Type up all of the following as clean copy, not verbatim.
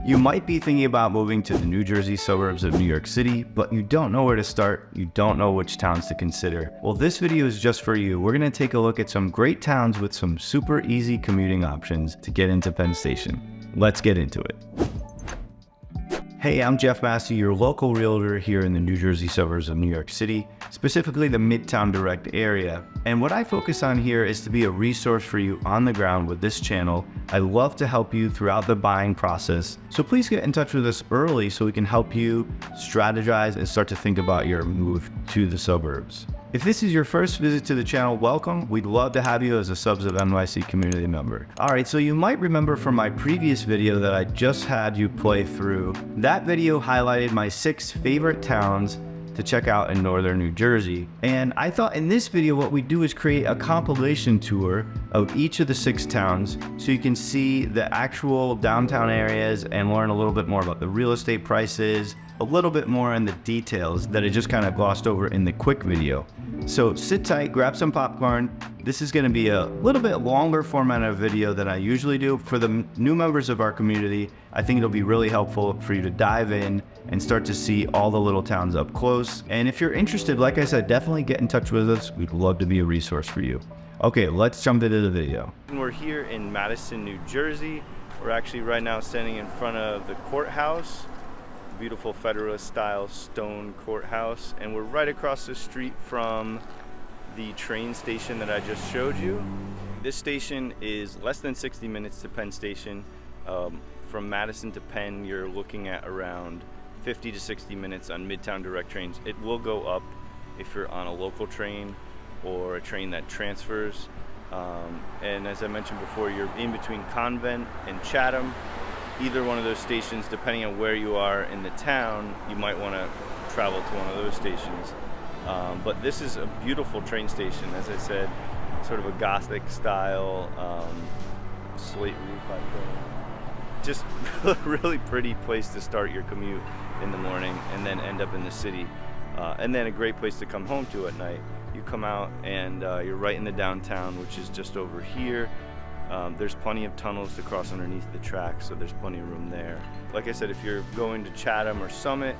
You might be thinking about moving to the New Jersey suburbs of New York City, but you don't know where to start, you don't know which towns to consider. Well, this video is just for you. We're gonna take a look at some great towns with some super easy commuting options to get into Penn Station. Let's get into it. Hey, I'm Jeff Massey, your local realtor here in the New Jersey suburbs of New York City, specifically the Midtown Direct area. And what I focus on here is to be a resource for you on the ground with this channel. I love to help you throughout the buying process. So please get in touch with us early so we can help you strategize and start to think about your move to the suburbs. If this is your first visit to the channel, welcome. We'd love to have you as a Subs of NYC community member. All right, so you might remember from my previous video that I just had you play through. That video highlighted my 6 favorite towns to check out in northern New Jersey. And I thought in this video, what we do is create a compilation tour of each of the 6 towns so you can see the actual downtown areas and learn a little bit more about the real estate prices, a little bit more in the details that I just kind of glossed over in the quick video. So sit tight, grab some popcorn. This is going to be a little bit longer format of video than I usually do. For the new members of our community, I think it'll be really helpful for you to dive in and start to see all the little towns up close. And if you're interested, like I said, definitely get in touch with us. We'd love to be a resource for you. Okay, let's jump into the video. We're here in Madison, New Jersey. We're actually right now standing in front of the courthouse. Beautiful Federalist style stone courthouse, and we're right across the street from the train station that I just showed you. This station is less than 60 minutes to Penn Station. From Madison to Penn, you're looking at around 50 to 60 minutes on Midtown Direct trains. It will go up if you're on a local train or a train that transfers. And as I mentioned before, you're in between Convent and Chatham. Either one of those stations, depending on where you are in the town, you might want to travel to one of those stations. But this is a beautiful train station, as I said, sort of a Gothic style, slate roof, I think. Just really pretty place to start your commute in the morning and then end up in the city. And then a great place to come home to at night. You come out and you're right in the downtown, which is just over here. There's plenty of tunnels to cross underneath the tracks, so there's plenty of room there. Like I said, if you're going to Chatham or Summit,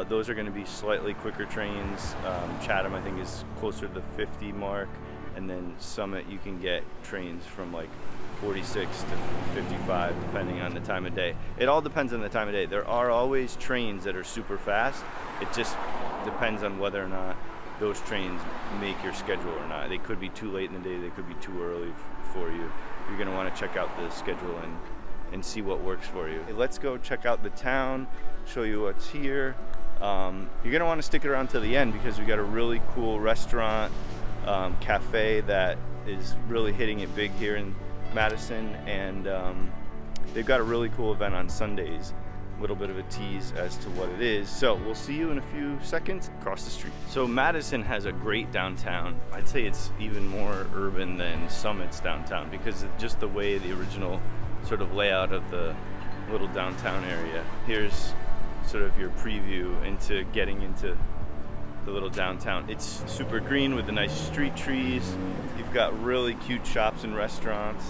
those are going to be slightly quicker trains. Chatham, I think, is closer to the 50 mark, and then Summit, you can get trains from like 46 to 55, depending on the time of day. It all depends on the time of day. There are always trains that are super fast. It just depends on whether or not those trains make your schedule or not. They could be too late in the day, they could be too early for you. You're going to want to check out the schedule and see what works for you. Let's go check out the town, show you what's here. You're going to want to stick it around to the end because we got a really cool restaurant, cafe that is really hitting it big here in Madison, and they've got a really cool event on Sundays. A little bit of a tease as to what it is. So we'll see you in a few seconds across the street. So Madison has a great downtown. I'd say it's even more urban than Summit's downtown because of just the way the original sort of layout of the little downtown area. Here's sort of your preview into getting into the little downtown. It's super green with the nice street trees. You've got really cute shops and restaurants.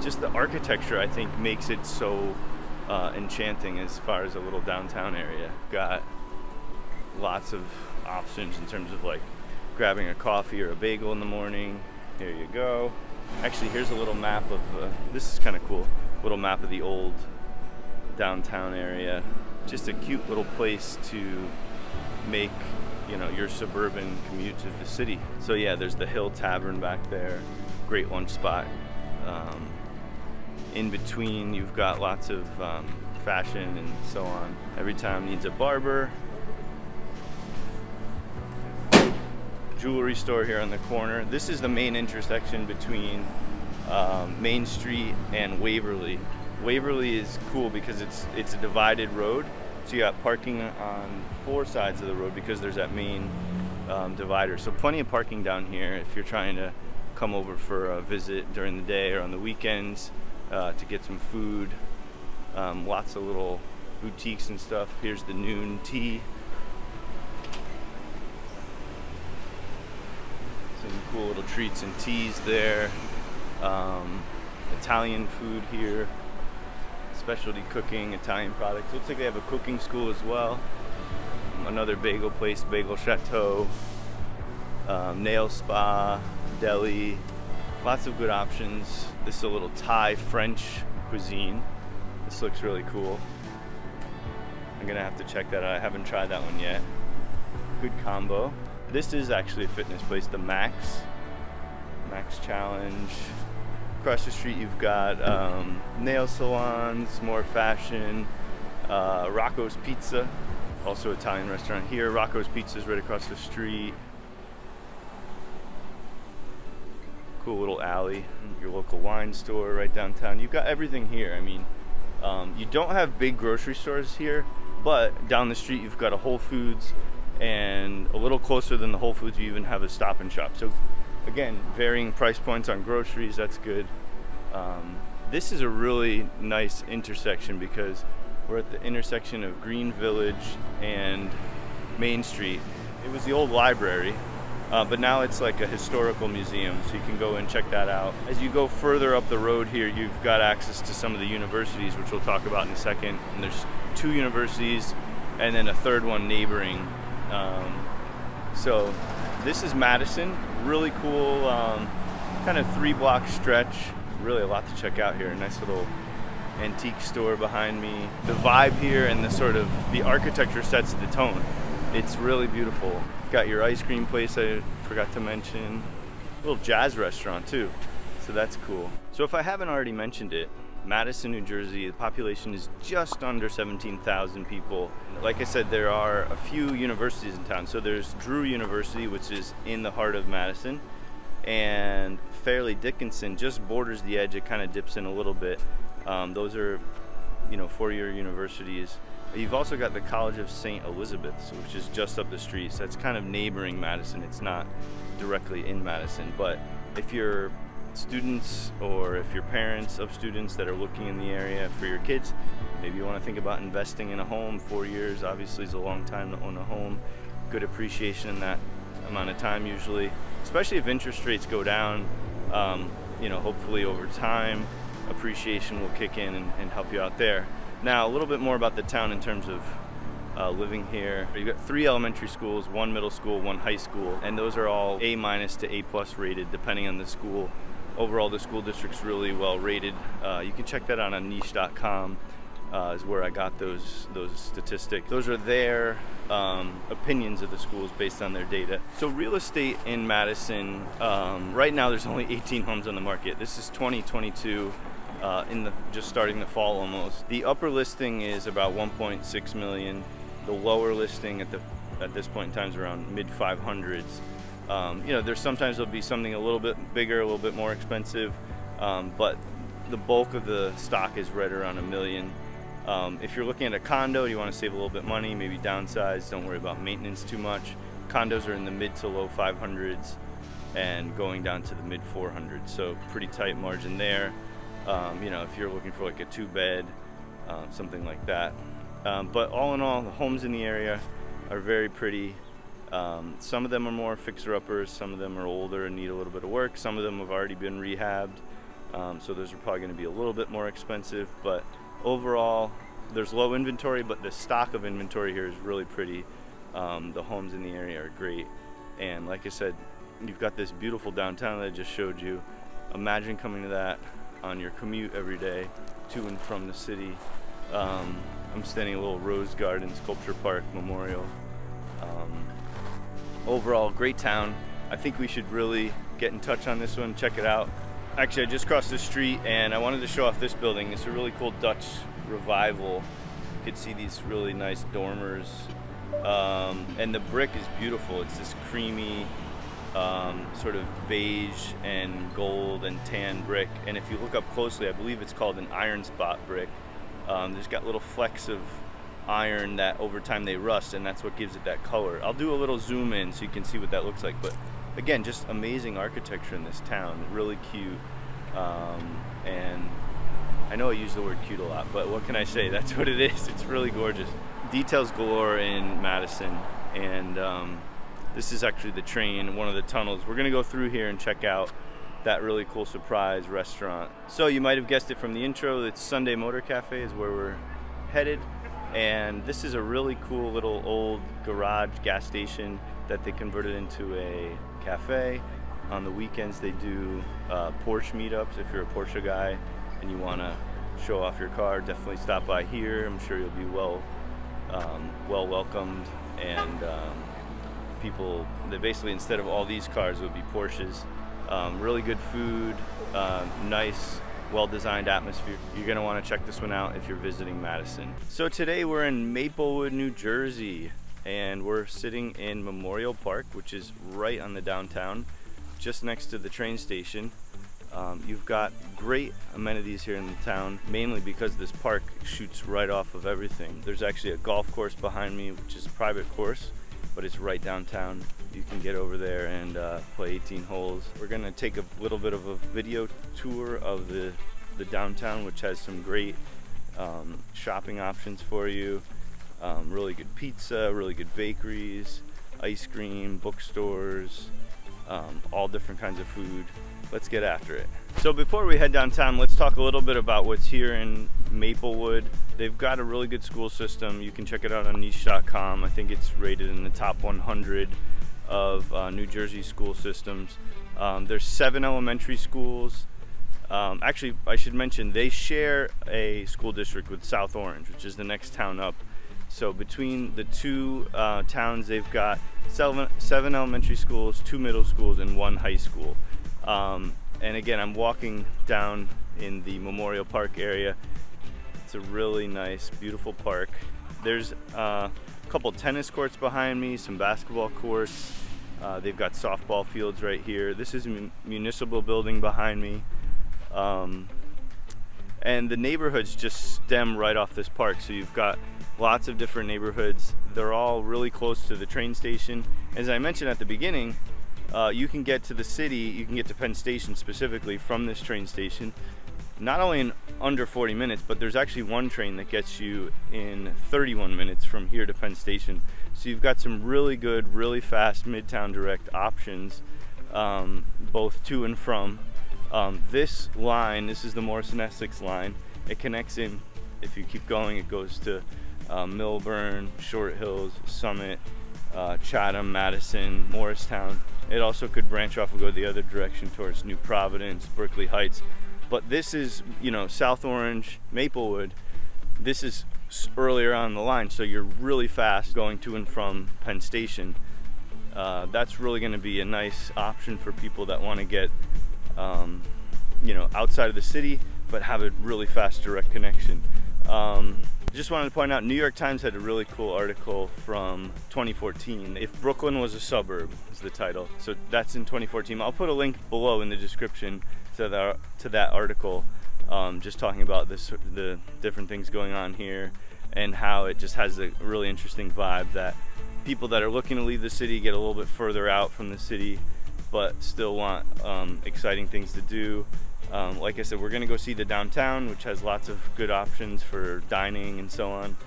Just the architecture, I think, makes it so enchanting as far as a little downtown area. Got lots of options in terms of like grabbing a coffee or a bagel in the morning. Here you go. Actually, here's a little map of this is kind of cool. Little map of the old downtown area. Just a cute little place to make, you know, your suburban commute to the city. So yeah, there's the Hill Tavern back there. Great lunch spot. In between, you've got lots of fashion and so on. Every town needs a barber. Jewelry store here on the corner. This is the main intersection between Main Street and Waverly. Waverly is cool because it's a divided road. So you got parking on 4 sides of the road because there's that main divider. So plenty of parking down here if you're trying to come over for a visit during the day or on the weekends. To get some food, lots of little boutiques and stuff. Here's the noon tea. Some cool little treats and teas there. Italian food here. It's specialty cooking, Italian products. Looks like they have a cooking school as well. Another bagel place, Bagel Chateau, nail spa, deli, lots of good options. This is a little Thai French cuisine. This looks really cool. I'm gonna have to check that out. I haven't tried that one yet. Good combo. This is actually a fitness place, the Max Challenge. Across the street you've got nail salons, more fashion, Rocco's Pizza, also Italian restaurant here. Rocco's Pizza is right across the street. Cool little alley. Your local wine store right downtown. You've got everything here. I mean, you don't have big grocery stores here, but down the street you've got a Whole Foods, and a little closer than the Whole Foods you even have a Stop and Shop. So again, varying price points on groceries, that's good. This is a really nice intersection because we're at the intersection of Green Village and Main Street. It was the old library, but now it's like a historical museum, so you can go and check that out. As you go further up the road here, you've got access to some of the universities, which we'll talk about in a second. And there's 2 universities and then a third one neighboring. So this is Madison, really cool, kind of 3-block stretch. Really a lot to check out here. A nice little antique store behind me. The vibe here and the architecture sets the tone. It's really beautiful. Got your ice cream place I forgot to mention. A little jazz restaurant too, so that's cool. So if I haven't already mentioned it, Madison, New Jersey, the population is just under 17,000 people. Like I said, there are a few universities in town. So there's Drew University, which is in the heart of Madison, and Fairleigh Dickinson just borders the edge. It kind of dips in a little bit. Those are, 4-year universities. You've also got the College of St. Elizabeth's, which is just up the street. So it's kind of neighboring Madison. It's not directly in Madison, but if you're students or if you're parents of students that are looking in the area for your kids, maybe you want to think about investing in a home. 4 years obviously is a long time to own a home. Good appreciation in that amount of time usually, especially if interest rates go down. Hopefully over time appreciation will kick in and help you out there. Now a little bit more about the town in terms of living here. You've got 3 elementary schools, 1 middle school, 1 high school, and those are all A- to A+ rated depending on the school. Overall, the school district's really well rated. You can check that out on niche.com. Is where I got those statistics. Those are their opinions of the schools based on their data. So real estate in Madison, right now there's only 18 homes on the market. This is 2022, just starting the fall almost. The upper listing is about 1.6 million. The lower listing at this point in time is around mid 500s. There's sometimes there'll be something a little bit bigger, a little bit more expensive, but the bulk of the stock is right around $1 million. If you're looking at a condo, you want to save a little bit money, maybe downsize, don't worry about maintenance too much. Condos are in the mid to low 500s and going down to the mid 400s, so pretty tight margin there. If you're looking for like a 2-bed, something like that. But all in all, the homes in the area are very pretty. Some of them are more fixer-uppers, some of them are older and need a little bit of work, some of them have already been rehabbed, so those are probably going to be a little bit more expensive, but overall there's low inventory, but the stock of inventory here is really pretty. The homes in the area are great, and like I said, you've got this beautiful downtown that I just showed you. Imagine coming to that on your commute every day to and from the city. I'm standing at a little Rose Garden Sculpture Park Memorial. Overall, great town. I think we should really get in touch on this one, check it out. Actually, I just crossed the street and I wanted to show off this building. It's a really cool Dutch revival. You could see these really nice dormers. And the brick is beautiful. It's this creamy, sort of beige and gold and tan brick. And if you look up closely, I believe it's called an iron spot brick. There's got little flecks of iron that over time they rust, and that's what gives it that color. I'll do a little zoom in so you can see what that looks like, but again, just amazing architecture in this town, really cute. And I know I use the word cute a lot, but what can I say? That's what it is. It's really gorgeous. Details galore in Madison, and this is actually the train, one of the tunnels. We're gonna go through here and check out that really cool surprise restaurant. So you might have guessed it from the intro, it's Sunday Motor Cafe is where we're headed. And this is a really cool little old garage gas station that they converted into a cafe. On the weekends they do Porsche meetups. If you're a Porsche guy and you want to show off your car, definitely stop by here. I'm sure you'll be well welcomed, and people, they basically, instead of all these cars, it would be Porsches. Really good food, nice, well-designed atmosphere. You're going to want to check this one out if you're visiting Madison. So today we're in Maplewood, New Jersey, and we're sitting in Memorial Park, which is right on the downtown, just next to the train station. You've got great amenities here in the town, mainly because this park shoots right off of everything. There's actually a golf course behind me, which is a private course, but it's right downtown. You can get over there and play 18 holes. We're gonna take a little bit of a video tour of the downtown, which has some great shopping options for you. Really good pizza, really good bakeries, ice cream, bookstores, all different kinds of food. Let's get after it. So before we head downtown, let's talk a little bit about what's here in Maplewood. They've got a really good school system. You can check it out on niche.com. I think it's rated in the top 100 of New Jersey school systems. There's 7 elementary schools. Actually, I should mention they share a school district with South Orange, which is the next town up. So between the two towns, they've got 7 elementary schools, 2 middle schools, and 1 high school. And again, I'm walking down in the Memorial Park area. It's a really nice, beautiful park. There's a couple tennis courts behind me, some basketball courts. They've got softball fields right here. This is a municipal building behind me. And the neighborhoods just stem right off this park. So you've got lots of different neighborhoods. They're all really close to the train station. As I mentioned at the beginning, you can get to the city, you can get to Penn Station specifically from this train station, not only in under 40 minutes, but there's actually one train that gets you in 31 minutes from here to Penn Station. So you've got some really good, really fast Midtown Direct options, both to and from. This line, this is the Morrison Essex line. It connects in, if you keep going, it goes to Milburn, Short Hills, Summit, Chatham, Madison, Morristown. It also could branch off and go the other direction towards New Providence, Berkeley Heights. But this is, South Orange, Maplewood. This is earlier on the line, so you're really fast going to and from Penn Station. That's really going to be a nice option for people that want to get, outside of the city, but have a really fast direct connection. Just wanted to point out, New York Times had a really cool article from 2014. If Brooklyn was a suburb is the title. So that's in 2014. I'll put a link below in the description to that article, just talking about the different things going on here and how it just has a really interesting vibe that people that are looking to leave the city get a little bit further out from the city, but still want exciting things to do. Like I said, we're gonna go see the downtown, which has lots of good options for dining and so on.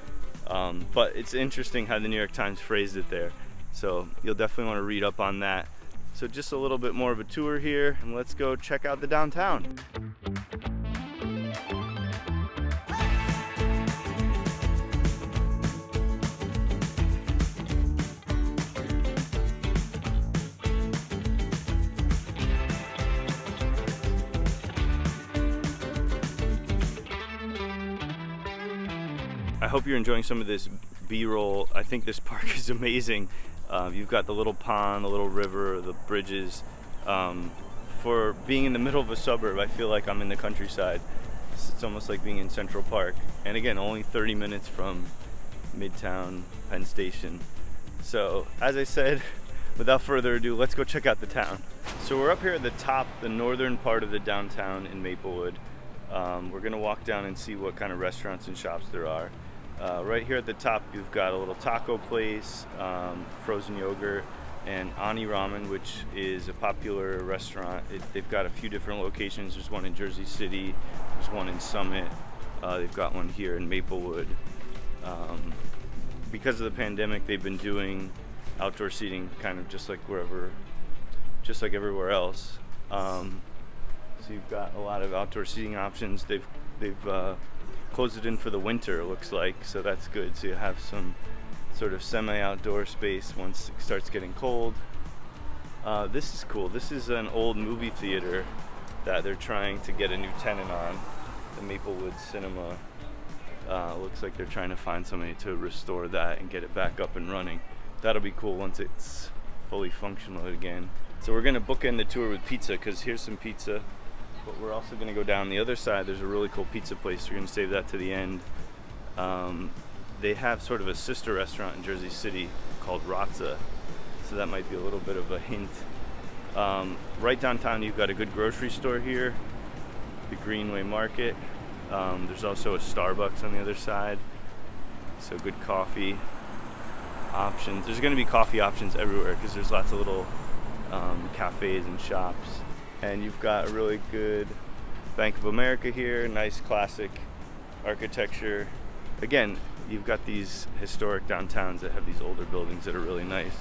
But it's interesting how the New York Times phrased it there. So you'll definitely want to read up on that. So just a little bit more of a tour here, and let's go check out the downtown. I hope you're enjoying some of this B-roll. I think this park is amazing. You've got the little pond, the little river, the bridges. For being in the middle of a suburb, I feel like I'm in the countryside. It's almost like being in Central Park. And again, only 30 minutes from Midtown, Penn Station. So, as I said, without further ado, let's go check out the town. So we're up here at the top, the northern part of the downtown in Maplewood. We're gonna walk down and see what kind of restaurants and shops there are. Right here at the top, you've got a little taco place, frozen yogurt, and Ani Ramen, which is a popular restaurant. They've got a few different locations. There's one in Jersey City, there's one in Summit, they've got one here in Maplewood. Because of the pandemic, they've been doing outdoor seating kind of just like everywhere else. So you've got a lot of outdoor seating options. They've closed it in for the winter, it looks like, so that's good. So you have some sort of semi-outdoor space once it starts getting cold. This is cool. This is an old movie theater that they're trying to get a new tenant on, the Maplewood Cinema. Looks like they're trying to find somebody to restore that and get it back up and running. That'll be cool once it's fully functional again. So we're gonna bookend the tour with pizza, because here's some pizza, but we're also gonna go down the other side. There's a really cool pizza place. We're gonna save that to the end. They have sort of a sister restaurant in Jersey City called Razza, so that might be a little bit of a hint. Right downtown, you've got a good grocery store here, the Greenway Market. There's also a Starbucks on the other side, so good coffee options. There's going to be coffee options everywhere because there's lots of little cafes and shops. And you've got a really good Bank of America here, nice classic architecture. Again, you've got these historic downtowns that have these older buildings that are really nice.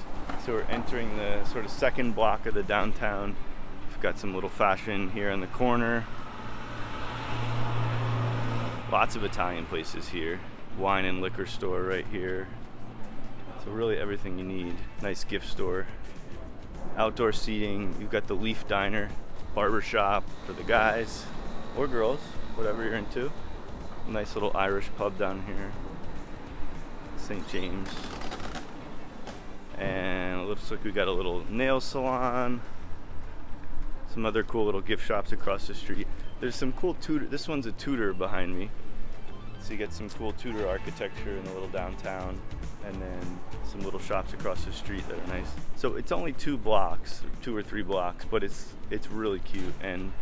So we're entering the sort of second block of the downtown. We've got some little fashion here in the corner. Lots of Italian places here. Wine and liquor store right here. So really everything you need. Nice gift store. Outdoor seating. You've got the Leaf Diner, barber shop for the guys or girls, whatever you're into. Nice little Irish pub down here. St. James. And it looks like we got a little nail salon. Some other cool little gift shops across the street. There's some cool Tudor. This one's a Tudor behind me. So you get some cool Tudor architecture in the little downtown, and then some little shops across the street that are nice. So it's only 2 blocks, 2 or 3 blocks, but it's really cute, and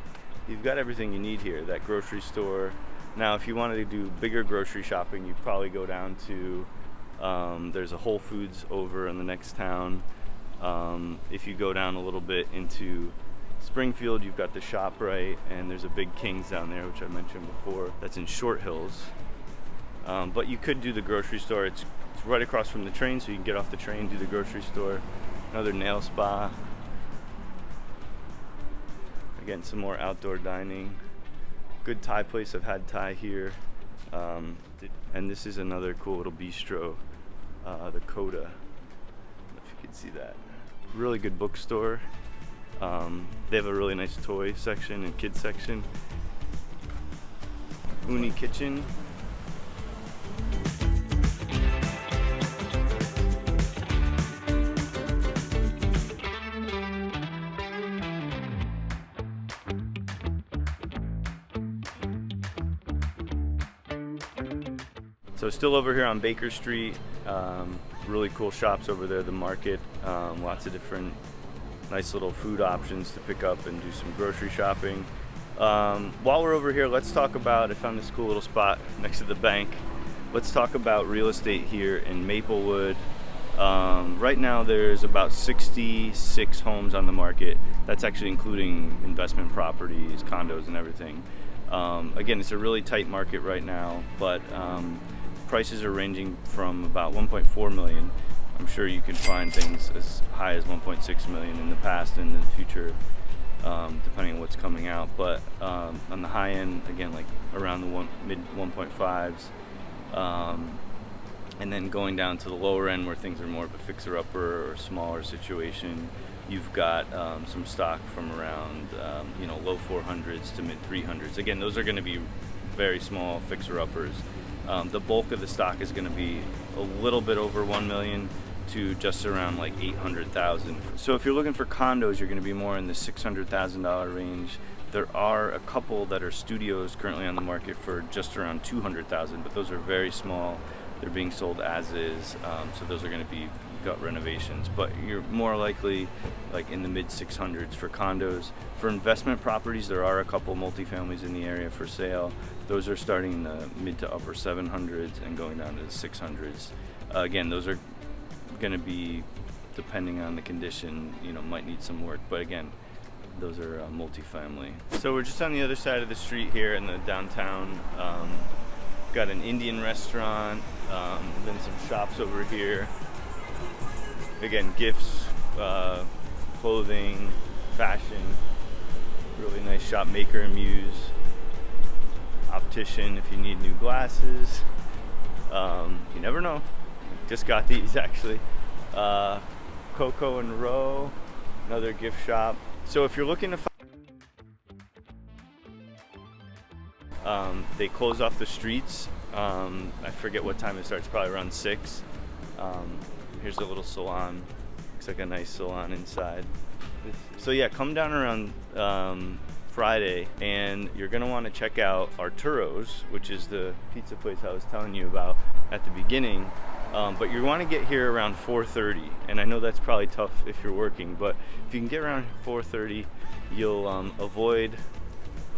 you've got everything you need here. That grocery store. Now, if you wanted to do bigger grocery shopping, you'd probably go down to there's a Whole Foods over in the next town. If you go down a little bit into Springfield, you've got the ShopRite, and there's a big King's down there, which I mentioned before. That's in Short Hills. But you could do the grocery store. It's right across from the train, so you can get off the train, do the grocery store. Another nail spa. Again, some more outdoor dining. Good Thai place. I've had Thai here. And this is another cool little bistro, the Coda. I don't know if you can see that. Really good bookstore. They have a really nice toy section and kids section. Uni Kitchen. So still over here on Baker Street, really cool shops over there, the market, lots of different nice little food options to pick up and do some grocery shopping. While we're over here, let's talk about, I found this cool little spot next to the bank. Let's talk about real estate here in Maplewood. Right now there's about 66 homes on the market. That's actually including investment properties, condos and everything. Again, it's a really tight market right now, but prices are ranging from about 1.4 million. I'm sure you can find things as high as 1.6 million in the past and in the future, depending on what's coming out. But on the high end, again, like around the mid 1.5s, and then going down to the lower end where things are more of a fixer-upper or smaller situation, you've got some stock from around low 400s to mid 300s. Again, those are going to be very small fixer-uppers. The bulk of the stock is going to be a little bit over 1 million to just around like 800,000. So if you're looking for condos, you're going to be more in the $600,000 range. There are a couple that are studios currently on the market for just around 200,000, but those are very small. They're being sold as is, so those are going to be gut renovations. But you're more likely like in the mid 600s for condos. For investment properties, there are a couple multifamilies in the area for sale. Those are starting in the mid to upper 700s and going down to the 600s. Again, those are going to be, depending on the condition, might need some work, but again, those are multifamily. So we're just on the other side of the street here in the downtown. Got an Indian restaurant, then some shops over here. Again, gifts, clothing, fashion. Really nice shop, Maker and Muse. Optician if you need new glasses. You never know. Just got these actually. Coco and Row, another gift shop. So if you're looking to they close off the streets. I forget what time it starts, probably around 6. Here's a little salon. Looks like a nice salon inside. So yeah, come down around Friday and you're gonna want to check out Arturo's, which is the pizza place I was telling you about at the beginning. But you want to get here around 4:30, and I know that's probably tough if you're working, but if you can get around 4:30, you'll avoid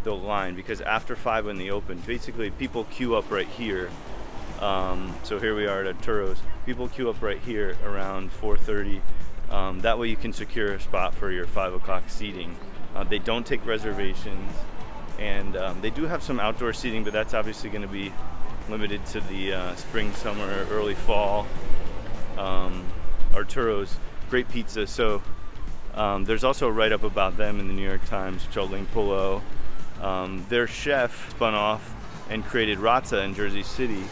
the line, because after 5 when they open, basically people queue up right here. So here we are at Arturo's. People queue up right here around 4:30. That way you can secure a spot for your 5 o'clock seating. They don't take reservations, and they do have some outdoor seating, but that's obviously going to be limited to the spring, summer, early fall. Arturo's, great pizza. So there's also a write-up about them in the New York Times, which I'll link below. Their chef spun off and created Razza in Jersey City,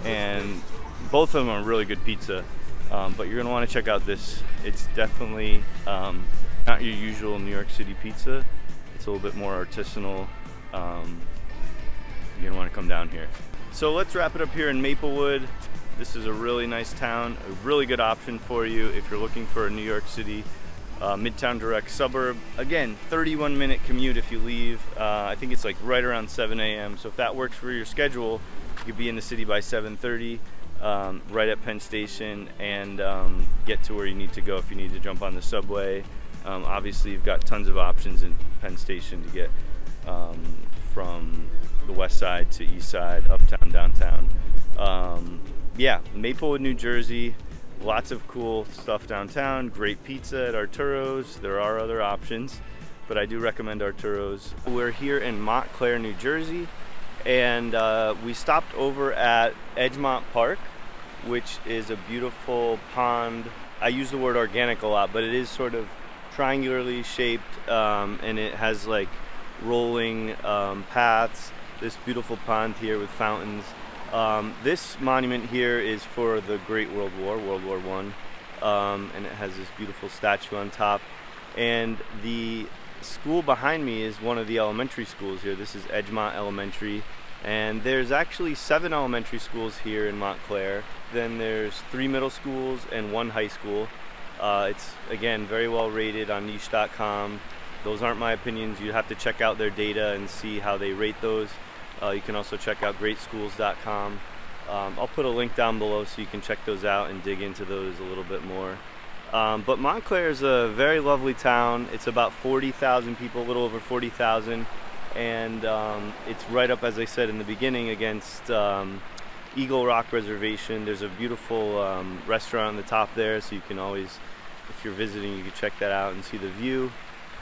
and both of them are really good pizza. But you're going to want to check out this. It's definitely not your usual New York City pizza. It's a little bit more artisanal. You're going to want to come down here. So let's wrap it up here in Maplewood. This is a really nice town, a really good option for you if you're looking for a New York City Midtown Direct suburb. Again, 31-minute commute if you leave. I think it's like right around 7 a.m. So if that works for your schedule, you could be in the city by 7:30, right at Penn Station, and get to where you need to go if you need to jump on the subway. Obviously, you've got tons of options in Penn Station to get from the west side to east side, uptown, downtown. Yeah, Maplewood, New Jersey. Lots of cool stuff downtown. Great pizza at Arturo's. There are other options, but I do recommend Arturo's. We're here in Montclair, New Jersey, and we stopped over at Edgemont Park, which is a beautiful pond. I use the word organic a lot, but it is sort of triangularly shaped, and it has like rolling paths. This beautiful pond here with fountains. This monument here is for the Great World War, World War I, and it has this beautiful statue on top. And the school behind me is one of the elementary schools here. This is Edgemont Elementary, and there's actually 7 elementary schools here in Montclair. Then there's 3 middle schools and 1 high school. It's, again, very well rated on niche.com. Those aren't my opinions. You have to check out their data and see how they rate those. You can also check out greatschools.com. I'll put a link down below so you can check those out and dig into those a little bit more. But Montclair is a very lovely town. It's about 40,000 people, a little over 40,000. And it's right up, as I said in the beginning, against Eagle Rock Reservation. There's a beautiful restaurant on the top there, so you can always, if you're visiting, you can check that out and see the view.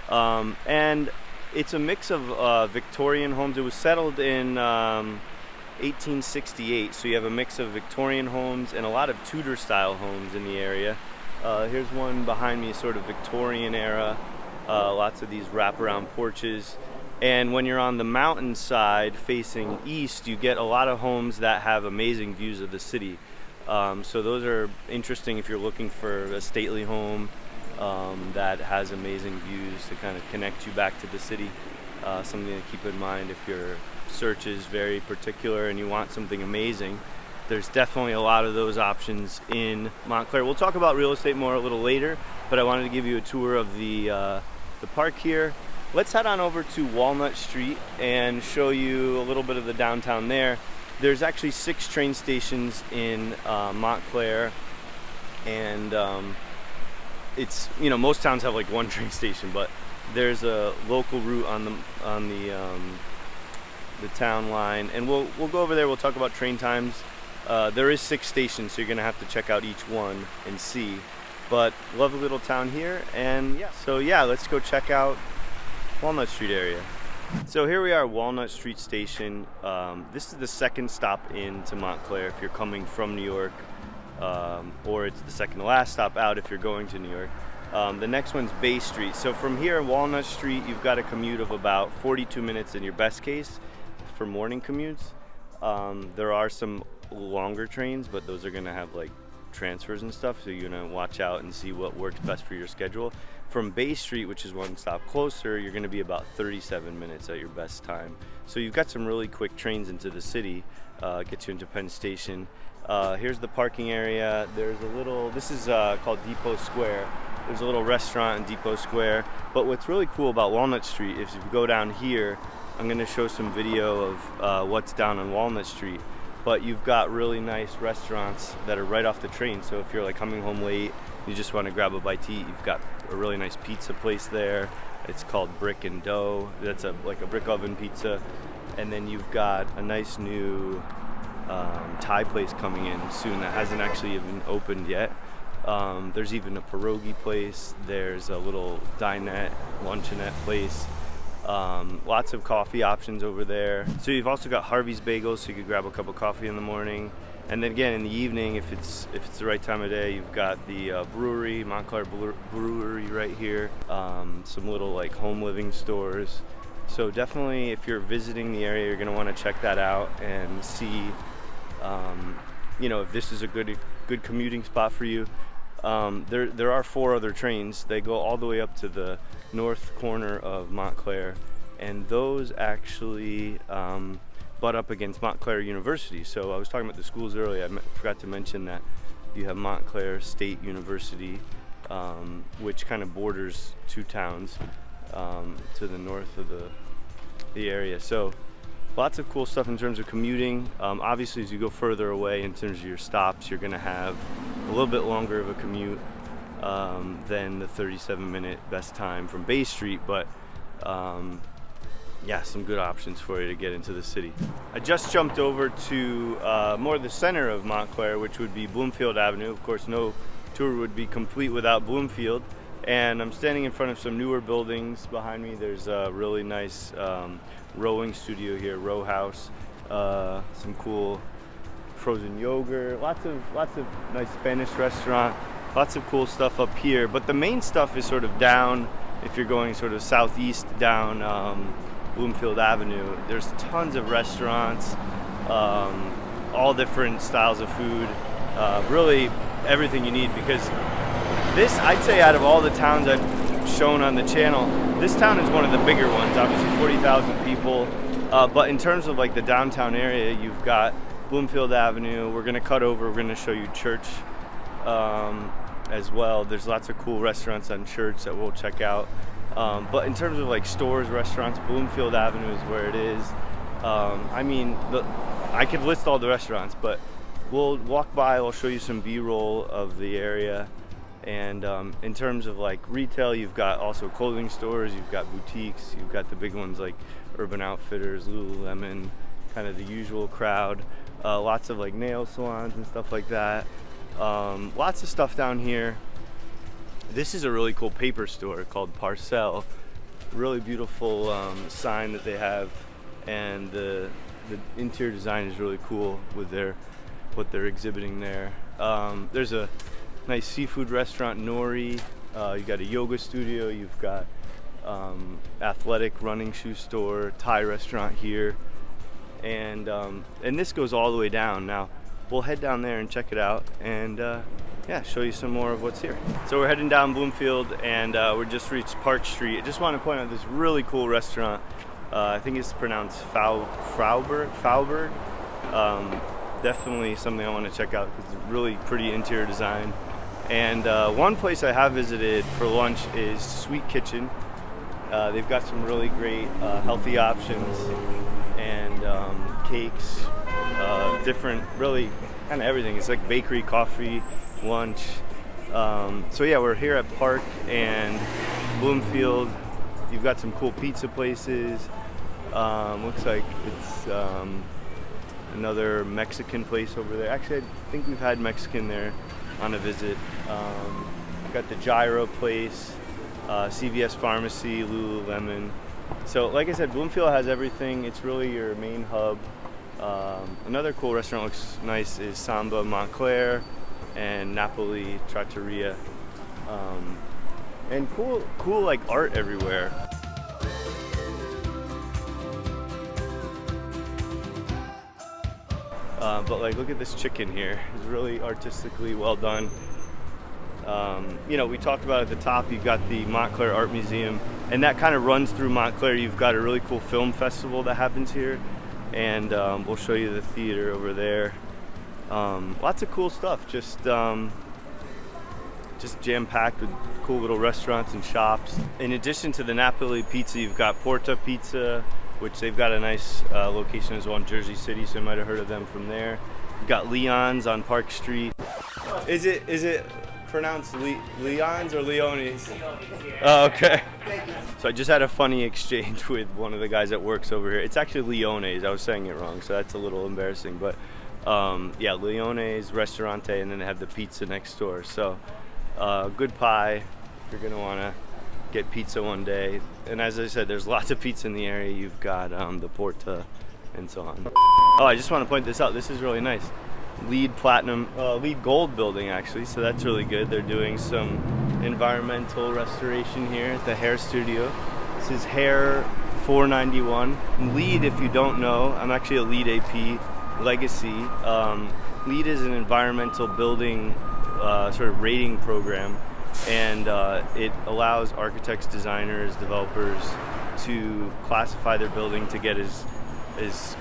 And it's a mix of Victorian homes. It was settled in 1868, so you have a mix of Victorian homes and a lot of Tudor style homes in the area. Here's one behind me, sort of Victorian era. Lots of these wraparound porches. And when you're on the mountainside facing east, you get a lot of homes that have amazing views of the city. So those are interesting if you're looking for a stately home that has amazing views to kind of connect you back to the city. Something to keep in mind if your search is very particular and you want something amazing. There's definitely a lot of those options in Montclair. We'll talk about real estate more a little later, but I wanted to give you a tour of the park here. Let's head on over to Walnut Street and show you a little bit of the downtown there. There's actually 6 train stations in Montclair, and it's, you know, most towns have like 1 train station, but there's a local route on the town line, and we'll go over there. We'll talk about train times. There is 6 stations, so you're gonna have to check out each one and see. But lovely little town here, and yeah. So yeah, let's go check out Walnut Street area. So here we are, Walnut Street Station. This is the second stop into Montclair if you're coming from New York, or it's the second to last stop out if you're going to New York. The next one's Bay Street. So from here, Walnut Street, you've got a commute of about 42 minutes in your best case for morning commutes. There are some longer trains, but those are going to have like transfers and stuff, so you're going to watch out and see what works best for your schedule. From Bay Street, which is one stop closer, you're going to be about 37 minutes at your best time. So you've got some really quick trains into the city, get you into Penn Station. Here's the parking area. There's a little, this is called Depot Square. There's a little restaurant in Depot Square. But what's really cool about Walnut Street is if you go down here, I'm going to show some video of what's down on Walnut Street. But you've got really nice restaurants that are right off the train. So if you're like coming home late, you just want to grab a bite to eat, you've got a really nice pizza place there. It's called Brick and Dough. That's like a brick oven pizza. And then you've got a nice new Thai place coming in soon that hasn't actually even opened yet. There's even a pierogi place. There's a little dinette, luncheonette place. Lots of coffee options over there. So you've also got Harvey's Bagels, so you could grab a cup of coffee in the morning. And then again in the evening, if it's the right time of day, you've got the brewery, Montclair Brewery right here. Some little like home living stores. So definitely, if you're visiting the area, you're going to want to check that out and see, if this is a good commuting spot for you. There are 4 other trains. They go all the way up to the north corner of Montclair, and those actually butt up against Montclair University. So I was talking about the schools earlier. I forgot to mention that you have Montclair State University, which kind of borders 2 towns to the north of the area. So lots of cool stuff in terms of commuting. Obviously, as you go further away in terms of your stops, you're going to have a little bit longer of a commute than the 37-minute best time from Bay Street, but yeah, some good options for you to get into the city. I just jumped over to more the center of Montclair, which would be Bloomfield Avenue. Of course, no tour would be complete without Bloomfield. And I'm standing in front of some newer buildings. Behind me, there's a really nice rowing studio here, row house. Some cool frozen yogurt, lots of nice Spanish restaurant, lots of cool stuff up here. But the main stuff is sort of down, if you're going sort of southeast down Bloomfield Avenue. There's tons of restaurants, all different styles of food, really everything you need, because this, I'd say, out of all the towns I've shown on the channel, this town is one of the bigger ones. Obviously 40,000 people, but in terms of like the downtown area, you've got Bloomfield Avenue. We're gonna cut over, we're gonna show you Church as well. There's lots of cool restaurants on Church that we'll check out. But in terms of like stores, restaurants, Bloomfield Avenue is where it is. I mean, I could list all the restaurants, but we'll walk by, I'll show you some B-roll of the area. And in terms of like retail, you've got also clothing stores, you've got boutiques, you've got the big ones like Urban Outfitters, Lululemon, kind of the usual crowd. Lots of like nail salons and stuff like that. Lots of stuff down here. This is a really cool paper store called Parcel. Really beautiful sign that they have, and the interior design is really cool with what they're exhibiting there. There's a nice seafood restaurant, Nori. You got a yoga studio. You've got athletic running shoe store, Thai restaurant here, and this goes all the way down. Now we'll head down there and check it out, and yeah, show you some more of what's here. So we're heading down Bloomfield, and we just reached Park Street. I just want to point out this really cool restaurant. I think it's pronounced Fauberg. Definitely something I want to check out because it's really pretty interior design. And one place I have visited for lunch is Sweet Kitchen. They've got some really great healthy options and cakes, different, really kind of everything. It's like bakery, coffee, lunch. So yeah, we're here at Park and Bloomfield. You've got some cool pizza places. Looks like it's another Mexican place over there. Actually, I think we've had Mexican there on a visit. Got the Gyro place, CVS Pharmacy, Lululemon. So like I said, Bloomfield has everything. It's really your main hub. Another cool restaurant looks nice is Samba Montclair and Napoli Trattoria. and cool like art everywhere. But like, look at this chicken here. It's really artistically well done. You know, we talked about at the top, you've got the Montclair Art Museum, and that kind of runs through Montclair. You've got a really cool film festival that happens here, and we'll show you the theater over there. Lots of cool stuff, just jam-packed with cool little restaurants and shops. In addition to the Napoli pizza, you've got Porta Pizza, which they've got a nice location as well in Jersey City, so you might have heard of them from there. You've got Leon's on Park Street. Is it pronounced Leon's or Leone's? Oh, okay. So I just had a funny exchange with one of the guys that works over here. It's actually Leone's. I was saying it wrong, so that's a little embarrassing. But yeah, Leone's Restaurante, and then they have the pizza next door. So good pie if you're gonna want to get pizza one day. And as I said, there's lots of pizza in the area. You've got the Porta and so on. Oh, I just want to point this out. This is really nice. LEED Gold building, actually, so that's really good. They're doing some environmental restoration here at the hair studio. This is Hair 491. LEED, if you don't know, I'm actually a LEED AP legacy. LEED is an environmental building sort of rating program, and it allows architects, designers, developers to classify their building to get as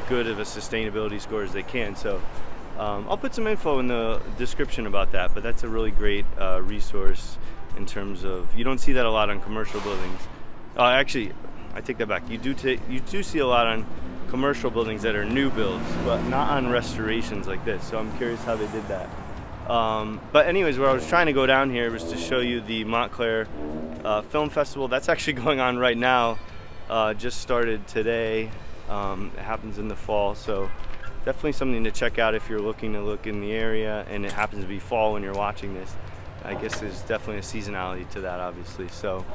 good of a sustainability score as they can. So I'll put some info in the description about that, but that's a really great resource in terms of, you don't see that a lot on commercial buildings. Actually, I take that back. You do see a lot on commercial buildings that are new builds, but not on restorations like this. So I'm curious how they did that. But anyways, where I was trying to go down here was to show you the Montclair Film Festival. That's actually going on right now. Just started today. It happens in the fall, so definitely something to check out if you're looking to look in the area, and it happens to be fall when you're watching this. I guess there's definitely a seasonality to that, obviously. So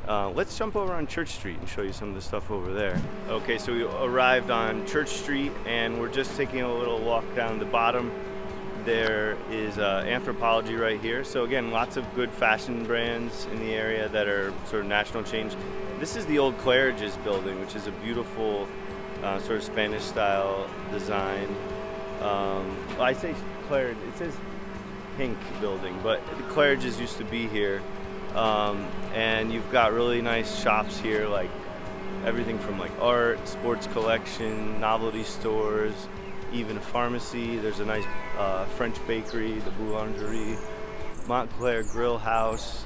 let's jump over on Church Street and show you some of the stuff over there. Okay, so we arrived on Church Street, and we're just taking a little walk down the bottom. There is Anthropology right here. So again, lots of good fashion brands in the area that are sort of national change. This is the old Claridge's building, which is a beautiful sort of Spanish style design. Well, I say Claridge, it says Pink building, but the Claridge's used to be here. And you've got really nice shops here, like everything from like art, sports collection, novelty stores, even a pharmacy. There's a nice French bakery, the Boulangerie, Montclair Grill House,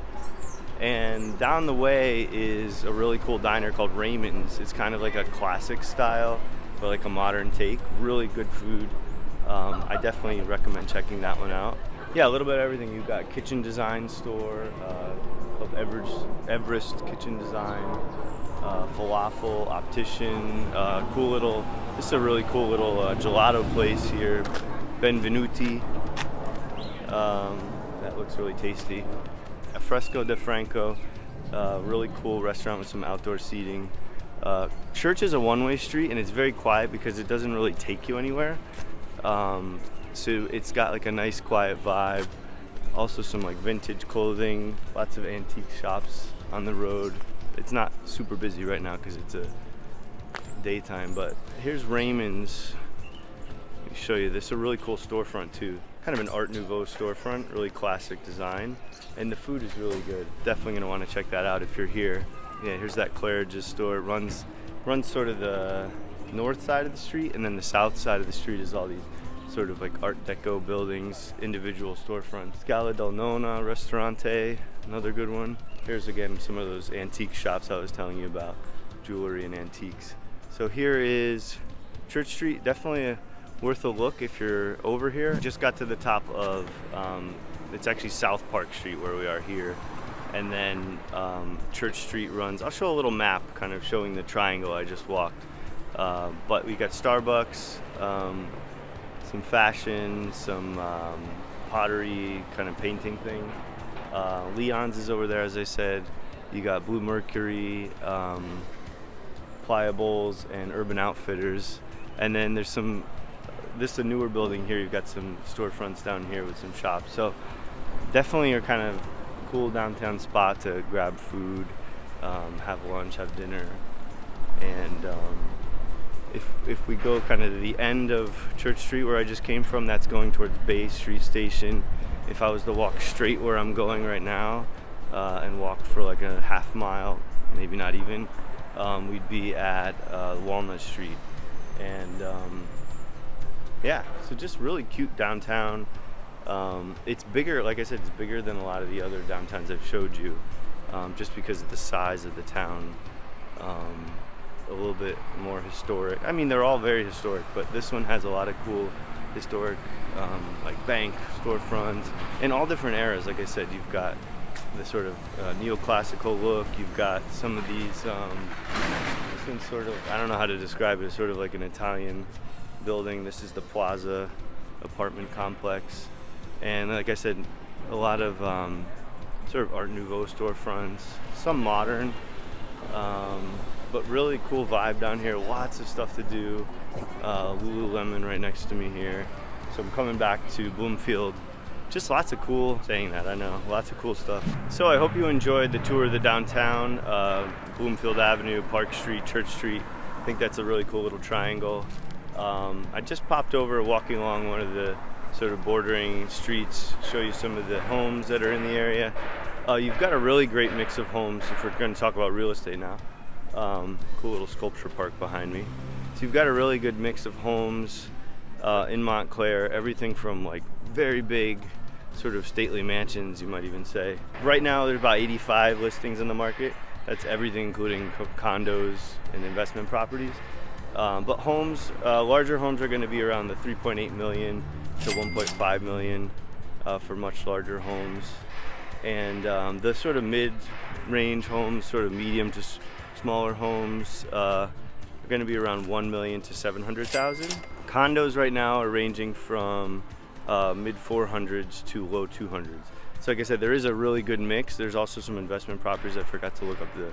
and down the way is a really cool diner called Raymond's. It's kind of like a classic style, but like a modern take. Really good food. I definitely recommend checking that one out. Yeah, a little bit of everything. You've got kitchen design store, called Everest Kitchen Design, falafel, optician, cool little, this is a really cool little gelato place here, Benvenuti. That looks really tasty. Fresco de Franco, really cool restaurant with some outdoor seating. Church is a one-way street, and it's very quiet because it doesn't really take you anywhere. So it's got like a nice quiet vibe. Also some like vintage clothing, lots of antique shops on the road. It's not super busy right now because it's a daytime, but here's Raymond's. Let me show you this. A really cool storefront too. Kind of an Art Nouveau storefront, really classic design. And the food is really good. Definitely gonna wanna check that out if you're here. Yeah, here's that Claridge's store. It runs sort of the north side of the street, and then the south side of the street is all these sort of like Art Deco buildings, individual storefronts. Scala del Nonna Ristorante, another good one. Here's again some of those antique shops I was telling you about, jewelry and antiques. So here is Church Street, definitely worth a look if you're over here. Just got to the top of, it's actually South Park Street where we are here. And then Church Street runs, I'll show a little map kind of showing the triangle I just walked. But we got Starbucks, some fashion, some pottery kind of painting thing. Leon's is over there, as I said. You got Blue Mercury, Pliables, and Urban Outfitters. And then there's some, this is a newer building here. You've got some storefronts down here with some shops. So definitely are kind of cool downtown spot to grab food, have lunch, have dinner. And if we go kind of to the end of Church Street where I just came from, that's going towards Bay Street Station. If I was to walk straight where I'm going right now and walk for like a half mile, maybe not even, we'd be at Walnut Street. And yeah, so just really cute downtown. It's bigger, like I said, it's bigger than a lot of the other downtowns I've showed you, just because of the size of the town. A little bit more historic. I mean, they're all very historic, but this one has a lot of cool historic, like bank storefronts in all different eras. Like I said, you've got the sort of neoclassical look. You've got some of these, this one's sort of, I don't know how to describe it, it's sort of like an Italian building. This is the Plaza apartment complex. And like I said, a lot of sort of Art Nouveau storefronts, some modern, but really cool vibe down here. Lots of stuff to do. Lululemon right next to me here. So I'm coming back to Bloomfield. Just lots of cool, saying that, I know, lots of cool stuff. So I hope you enjoyed the tour of the downtown, Bloomfield Avenue, Park Street, Church Street. I think that's a really cool little triangle. I just popped over walking along one of the sort of bordering streets, show you some of the homes that are in the area. You've got a really great mix of homes if we're going to talk about real estate now. Cool little sculpture park behind me. So you've got a really good mix of homes in Montclair, everything from like very big sort of stately mansions, you might even say. Right now there's about 85 listings in the market. That's everything including condos and investment properties. But homes, larger homes are going to be around the 3.8 million to 1.5 million for much larger homes. And the sort of mid-range homes, sort of medium to smaller homes, are going to be around 1 million to 700,000. Condos right now are ranging from mid 400s to low 200s. So like I said, there is a really good mix. There's also some investment properties. I forgot to look up the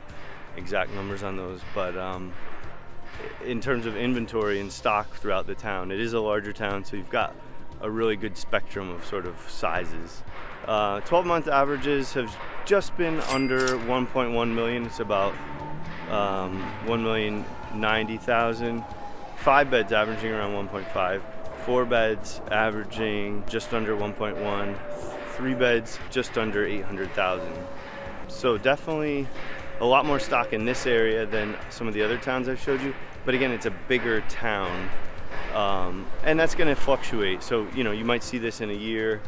exact numbers on those, but in terms of inventory and stock throughout the town, it is a larger town, so you've got a really good spectrum of sort of sizes. 12-month averages have just been under 1.1 million. It's about 1,090,000. 5 beds averaging around 1.5. 4 beds averaging just under 1.1. 3 beds just under 800,000. So definitely a lot more stock in this area than some of the other towns I've showed you. But again, it's a bigger town, and that's going to fluctuate. So you know, you might see this in a year,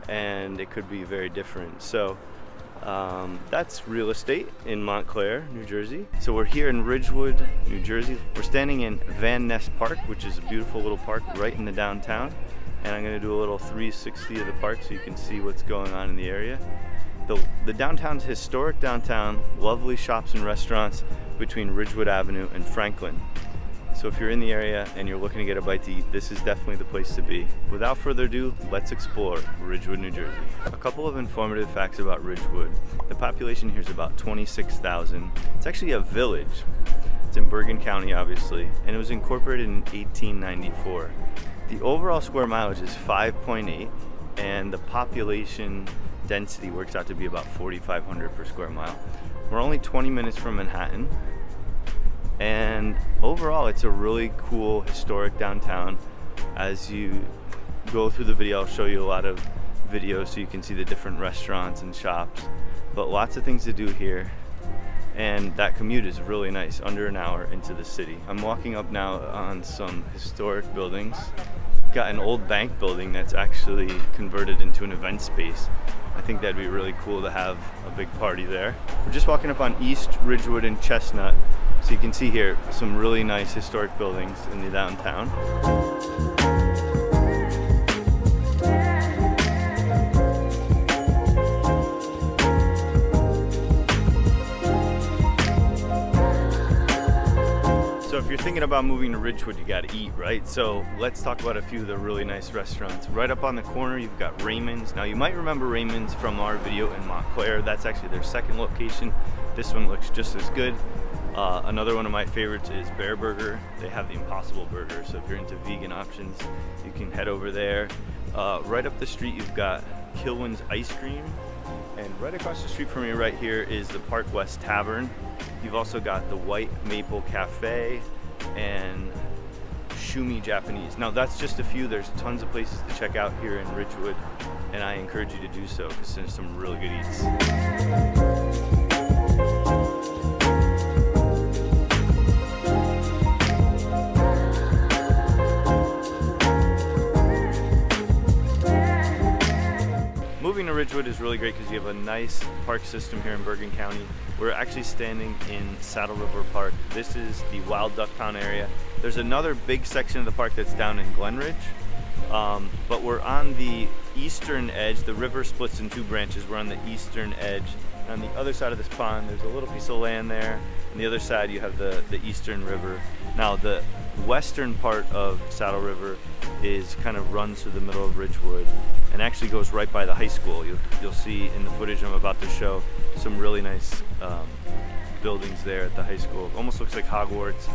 and it could be very different. So that's real estate in Montclair, New Jersey. So we're here in Ridgewood, New Jersey. We're standing in Van Ness Park, which is a beautiful little park right in the downtown. And I'm going to do a little 360 of the park so you can see what's going on in the area. The downtown's historic downtown, lovely shops and restaurants between Ridgewood Avenue and Franklin. So if you're in the area and you're looking to get a bite to eat, this is definitely the place to be. Without further ado, let's explore Ridgewood, New Jersey. A couple of informative facts about Ridgewood. The population here is about 26,000. It's actually a village. It's in Bergen County, obviously, and it was incorporated in 1894. The overall square mileage is 5.8, and the population density works out to be about 4,500 per square mile. We're only 20 minutes from Manhattan. And overall, it's a really cool historic downtown. As you go through the video, I'll show you a lot of videos so you can see the different restaurants and shops. But lots of things to do here. And that commute is really nice, under an hour into the city. I'm walking up now on some historic buildings. Got an old bank building that's actually converted into an event space. I think that'd be really cool to have a big party there. We're just walking up on East Ridgewood and Chestnut. So you can see here some really nice historic buildings in the downtown. So if you're thinking about moving to Ridgewood, you gotta eat, right? So let's talk about a few of the really nice restaurants. Right up on the corner, you've got Raymond's. Now you might remember Raymond's from our video in Montclair. That's actually their second location. This one looks just as good. Another one of my favorites is Bear Burger. They have the Impossible Burger, so if you're into vegan options, you can head over there. Right up the street, you've got Kilwin's Ice Cream, And right across the street from me right here is the Park West Tavern. You've also got the White Maple Cafe and Shumi Japanese. Now that's just a few. There's tons of places to check out here in Ridgewood, and I encourage you to do so because there's some really good eats. Moving to Ridgewood is really great because you have a nice park system here in Bergen County. We're actually standing in Saddle River Park. This is the Wild Duck Pond area. There's another big section of the park that's down in Glenridge, but we're on the eastern edge. The river splits in two branches. We're on the eastern edge. And on the other side of this pond, there's a little piece of land there. On the other side, you have the eastern river. Now, the western part of Saddle River is kind of runs through the middle of Ridgewood and actually goes right by the high school. You'll see in the footage I'm about to show some really nice buildings there at the high school. Almost looks like Hogwarts.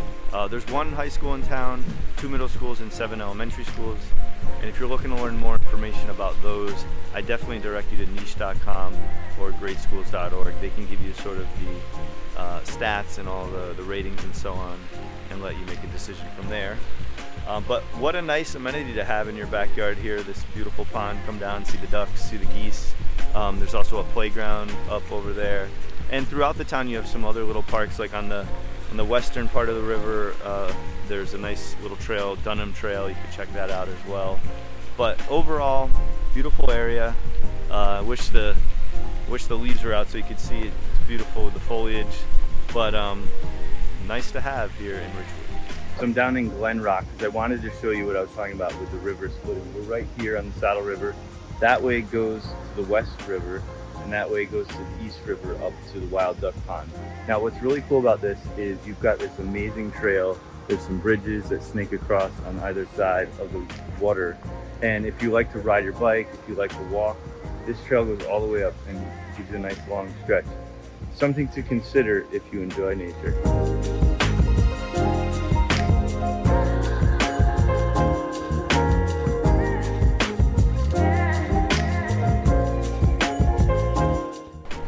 There's one high school in town, 2 middle schools, and 7 elementary schools. And if you're looking to learn more information about those, I definitely direct you to niche.com or greatschools.org. They can give you sort of the stats and all the ratings and so on, and let you make a decision from there. But what a nice amenity to have in your backyard here, this beautiful pond. Come down, see the ducks, see the geese. There's also a playground up over there. And throughout the town you have some other little parks, like on the western part of the river, there's a nice little trail, Dunham Trail. You can check that out as well. But overall, beautiful area. Wish the leaves were out so you could see it. It's beautiful with the foliage, but nice to have here in Ridgewood. So I'm down in Glen Rock because I wanted to show you what I was talking about with the river splitting. We're right here on the Saddle River. That way goes to the West River, and that way goes to the East River up to the Wild Duck Pond. Now what's really cool about this is you've got this amazing trail. There's some bridges that snake across on either side of the water. And if you like to ride your bike, if you like to walk, this trail goes all the way up and gives you a nice long stretch. Something to consider if you enjoy nature.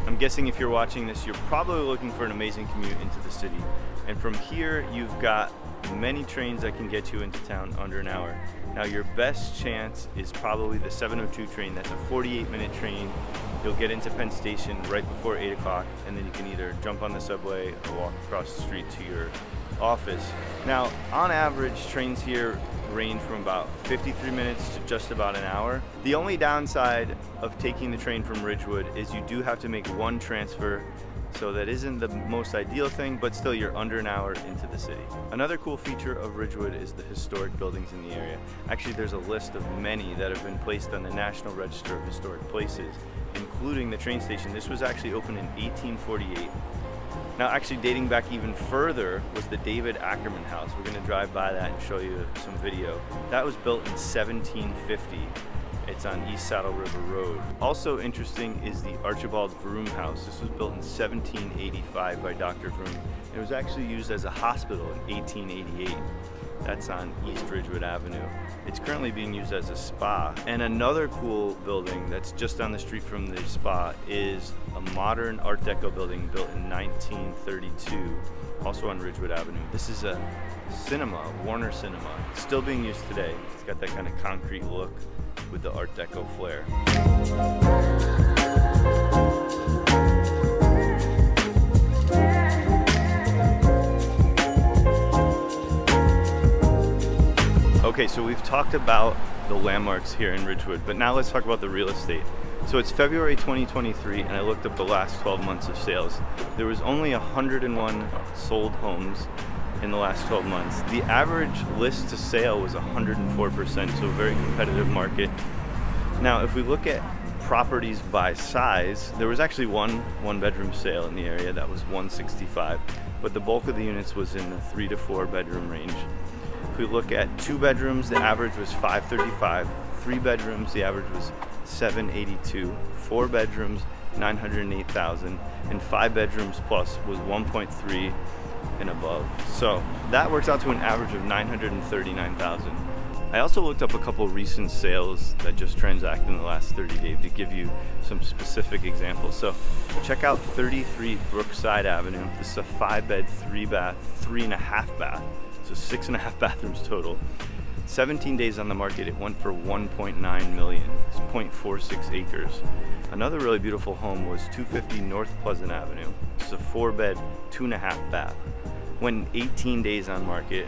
I'm guessing if you're watching this, you're probably looking for an amazing commute into the city. And from here, you've got many trains that can get you into town under an hour. Now, your best chance is probably the 702 train. That's a 48-minute train. You'll get into Penn Station right before 8 o'clock, and then you can either jump on the subway or walk across the street to your office. Now, on average, trains here range from about 53 minutes to just about an hour. The only downside of taking the train from Ridgewood is you do have to make one transfer, so that isn't the most ideal thing, but still you're under an hour into the city. Another cool feature of Ridgewood is the historic buildings in the area. Actually, there's a list of many that have been placed on the National Register of Historic Places, including the train station. This was actually opened in 1848. Now, actually dating back even further was the David Ackerman House. We're gonna drive by that and show you some video. That was built in 1750. It's on East Saddle River Road. Also interesting is the Archibald Vroom House. This was built in 1785 by Dr. Vroom. It was actually used as a hospital in 1888. That's on East Ridgewood Avenue. It's currently being used as a spa. And another cool building that's just down the street from the spa is a modern Art Deco building built in 1932, also on Ridgewood Avenue. This is a cinema, Warner Cinema. It's still being used today. It's got that kind of concrete look with the Art Deco flair. Okay, so we've talked about the landmarks here in Ridgewood, but now let's talk about the real estate. So it's February 2023, and I looked up the last 12 months of sales. There was only 101 sold homes in the last 12 months. The average list to sale was 104%, so a very competitive market. Now, if we look at properties by size, there was actually one bedroom sale in the area. That was 165, but the bulk of the units was in the 3 to 4 bedroom range. If we look at 2 bedrooms, the average was 535. 3 bedrooms, the average was 782. 4 bedrooms, 908,000, and 5 bedrooms plus was 1.3 and above. So that works out to an average of 939,000. I also looked up a couple recent sales that just transacted in the last 30 days to give you some specific examples. So check out 33 Brookside Avenue. This is a 5-bed, 3-bath, 3.5 bath. So 6.5 bathrooms total. 17 days on the market, it went for 1.9 million. It's 0.46 acres. Another really beautiful home was 250 North Pleasant Avenue. It's a 4-bed, 2.5 bath. Went 18 days on market,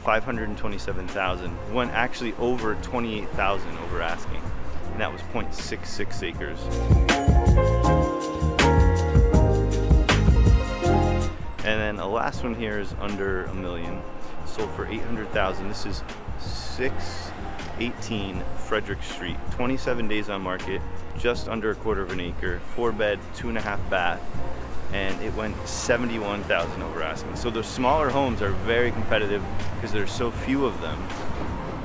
527,000. Went actually over 28,000 over asking, and that was 0.66 acres. And then the last one here is under $1 million, sold for 800,000. This is 618 Frederick Street, 27 days on market, just under 1/4 acre, 4-bed, 2.5 bath, and it went 71,000 over asking. So those smaller homes are very competitive because there's so few of them,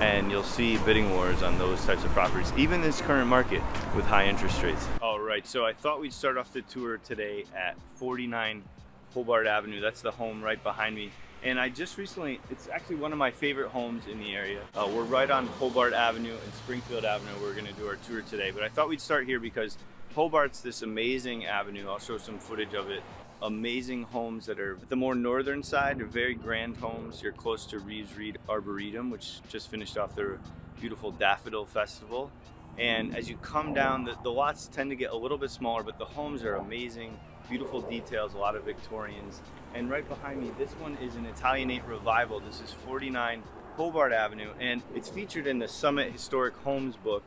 and you'll see bidding wars on those types of properties, even in this current market with high interest rates. All right, so I thought we'd start off the tour today at 49 Hobart Avenue. That's the home right behind me. And I just recently, it's actually one of my favorite homes in the area. We're right on Hobart Avenue and Springfield Avenue. We're gonna do our tour today, but I thought we'd start here because Hobart's this amazing avenue. I'll show some footage of it. Amazing homes that are the more northern side. They're very grand homes. You're close to Reeves Reed Arboretum, which just finished off their beautiful Daffodil Festival. And as you come down, the lots tend to get a little bit smaller, but the homes are amazing. Beautiful details, a lot of Victorians. And right behind me, this one is an Italianate revival. This is 49 Hobart Avenue, and it's featured in the Summit Historic Homes book,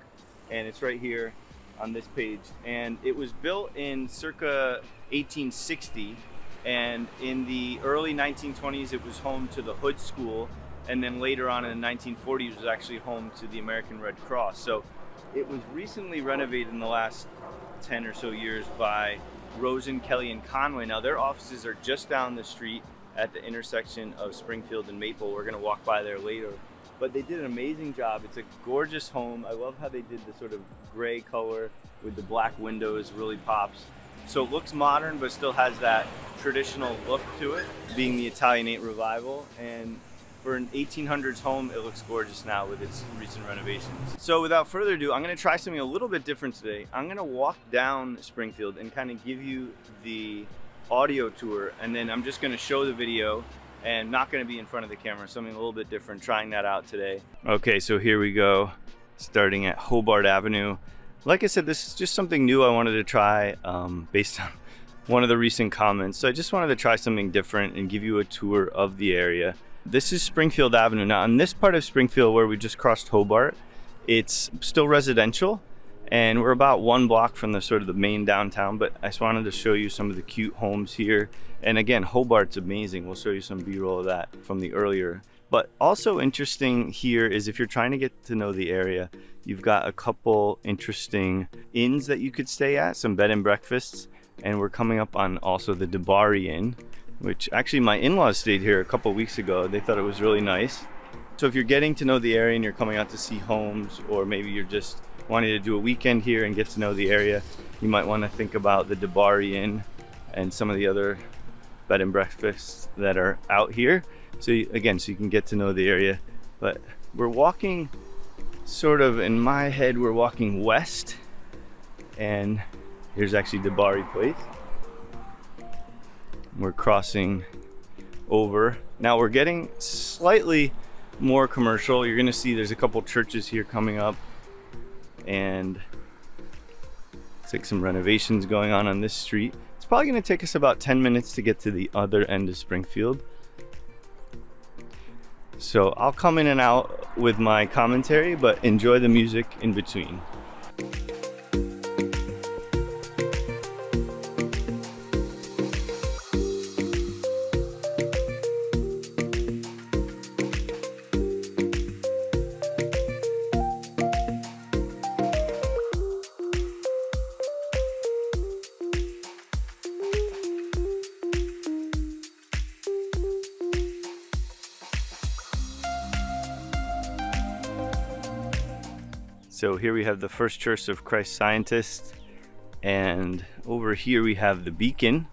and it's right here on this page. And it was built in circa 1860, and in the early 1920s it was home to the Hood School, and then later on in the 1940s it was actually home to the American Red Cross. So it was recently renovated in the last 10 or so years by Rosen, Kelly, and Conway. Now their offices are just down the street at the intersection of Springfield and Maple. We're gonna walk by there later. But they did an amazing job. It's a gorgeous home. I love how they did the sort of gray color with the black windows, really pops. So it looks modern, but still has that traditional look to it, being the Italianate revival. And for an 1800s home, it looks gorgeous now with its recent renovations. So without further ado, I'm gonna try something a little bit different today. I'm gonna walk down Springfield and kind of give you the audio tour, and then I'm just gonna show the video and not gonna be in front of the camera, something a little bit different, trying that out today. Okay, so here we go, starting at Hobart Avenue. Like I said, this is just something new I wanted to try based on one of the recent comments. So I just wanted to try something different and give you a tour of the area. This is Springfield Avenue. Now, in this part of Springfield where we just crossed Hobart, it's still residential, and we're about 1 block from the sort of the main downtown, but I just wanted to show you some of the cute homes here. And again, Hobart's amazing. We'll show you some B-roll of that from the earlier. But also interesting here is if you're trying to get to know the area, you've got a couple interesting inns that you could stay at, some bed and breakfasts, and we're coming up on also the DeBari Inn, which actually my in-laws stayed here a couple weeks ago. They thought it was really nice. So if you're getting to know the area and you're coming out to see homes, or maybe you're just wanting to do a weekend here and get to know the area, you might want to think about the DeBari Inn and some of the other bed and breakfasts that are out here. So again, so you can get to know the area. But we're walking sort of, in my head, we're walking west, and here's actually DeBari Place. We're crossing over. Now we're getting slightly more commercial. You're gonna see there's a couple churches here coming up, and it's like some renovations going on this street. It's probably gonna take us about 10 minutes to get to the other end of Springfield. So I'll come in and out with my commentary, but enjoy the music in between. So here we have the First Church of Christ Scientist, and over here we have the Beacon.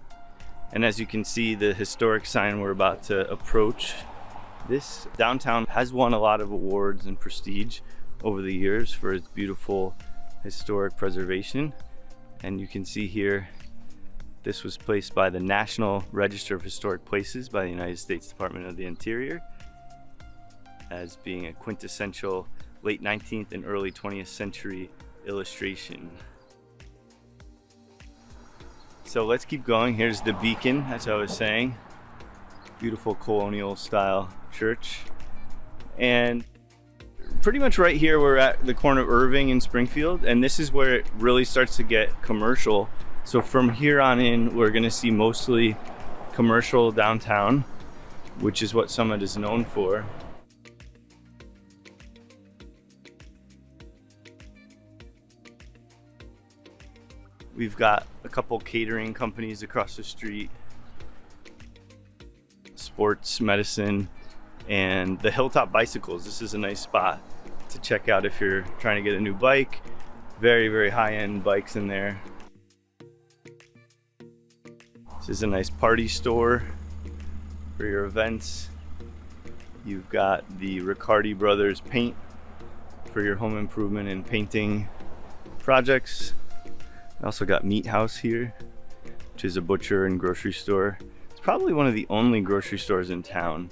And as you can see, the historic sign we're about to approach This downtown has won a lot of awards and prestige over the years for its beautiful historic preservation. And you can see here, this was placed by the National Register of Historic Places by the United States Department of the Interior as being a quintessential late 19th and early 20th century illustration. So let's keep going. Here's the Beacon, as I was saying. Beautiful colonial style church. And pretty much right here, we're at the corner of Irving and Springfield, and this is where it really starts to get commercial. So from here on in, we're gonna see mostly commercial downtown, which is what Summit is known for. We've got a couple catering companies across the street, sports medicine, and the Hilltop Bicycles. This is a nice spot to check out if you're trying to get a new bike. Very, very high-end bikes in there. This is a nice party store for your events. You've got the Riccardi Brothers paint for your home improvement and painting projects. I also got Meat House here, which is a butcher and grocery store. It's probably one of the only grocery stores in town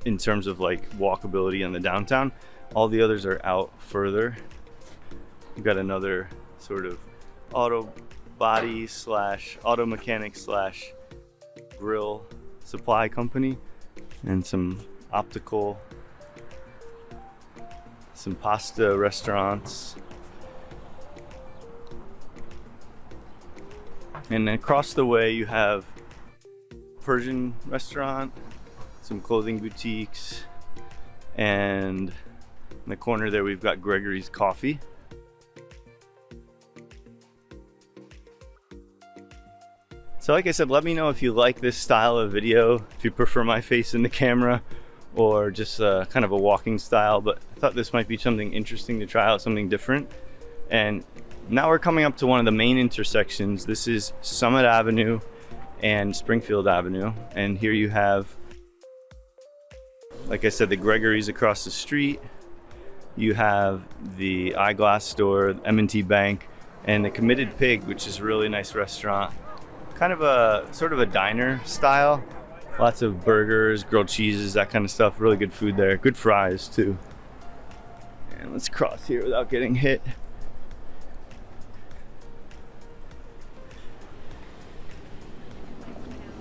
in terms of like walkability in the downtown. All the others are out further. You've got another sort of auto body slash auto mechanic slash grill supply company, and some optical, some pasta restaurants. And then across the way you have Persian restaurant, some clothing boutiques, and in the corner there we've got Gregory's Coffee. So like I said, let me know if you like this style of video, if you prefer my face in the camera or just kind of a walking style, but I thought this might be something interesting to try out, something different. And now we're coming up to one of the main intersections. This is Summit Avenue and Springfield Avenue. And here you have, like I said, the Gregory's across the street. You have the eyeglass store, M&T Bank, and the Committed Pig, which is a really nice restaurant. Kind of a sort of a diner style. Lots of burgers, grilled cheeses, that kind of stuff. Really good food there. Good fries too. And let's cross here without getting hit.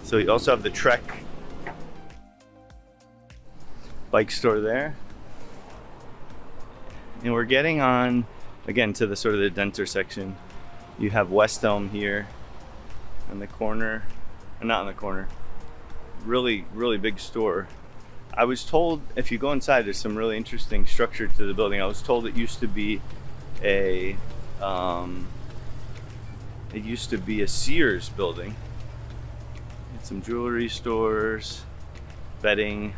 So you also have the Trek bike store there. And we're getting on, again, to the sort of the denser section. You have West Elm here in the corner, not in the corner, really, really big store. I was told, if you go inside, there's some really interesting structure to the building. I was told it used to be a Sears building. Some jewelry stores, bedding.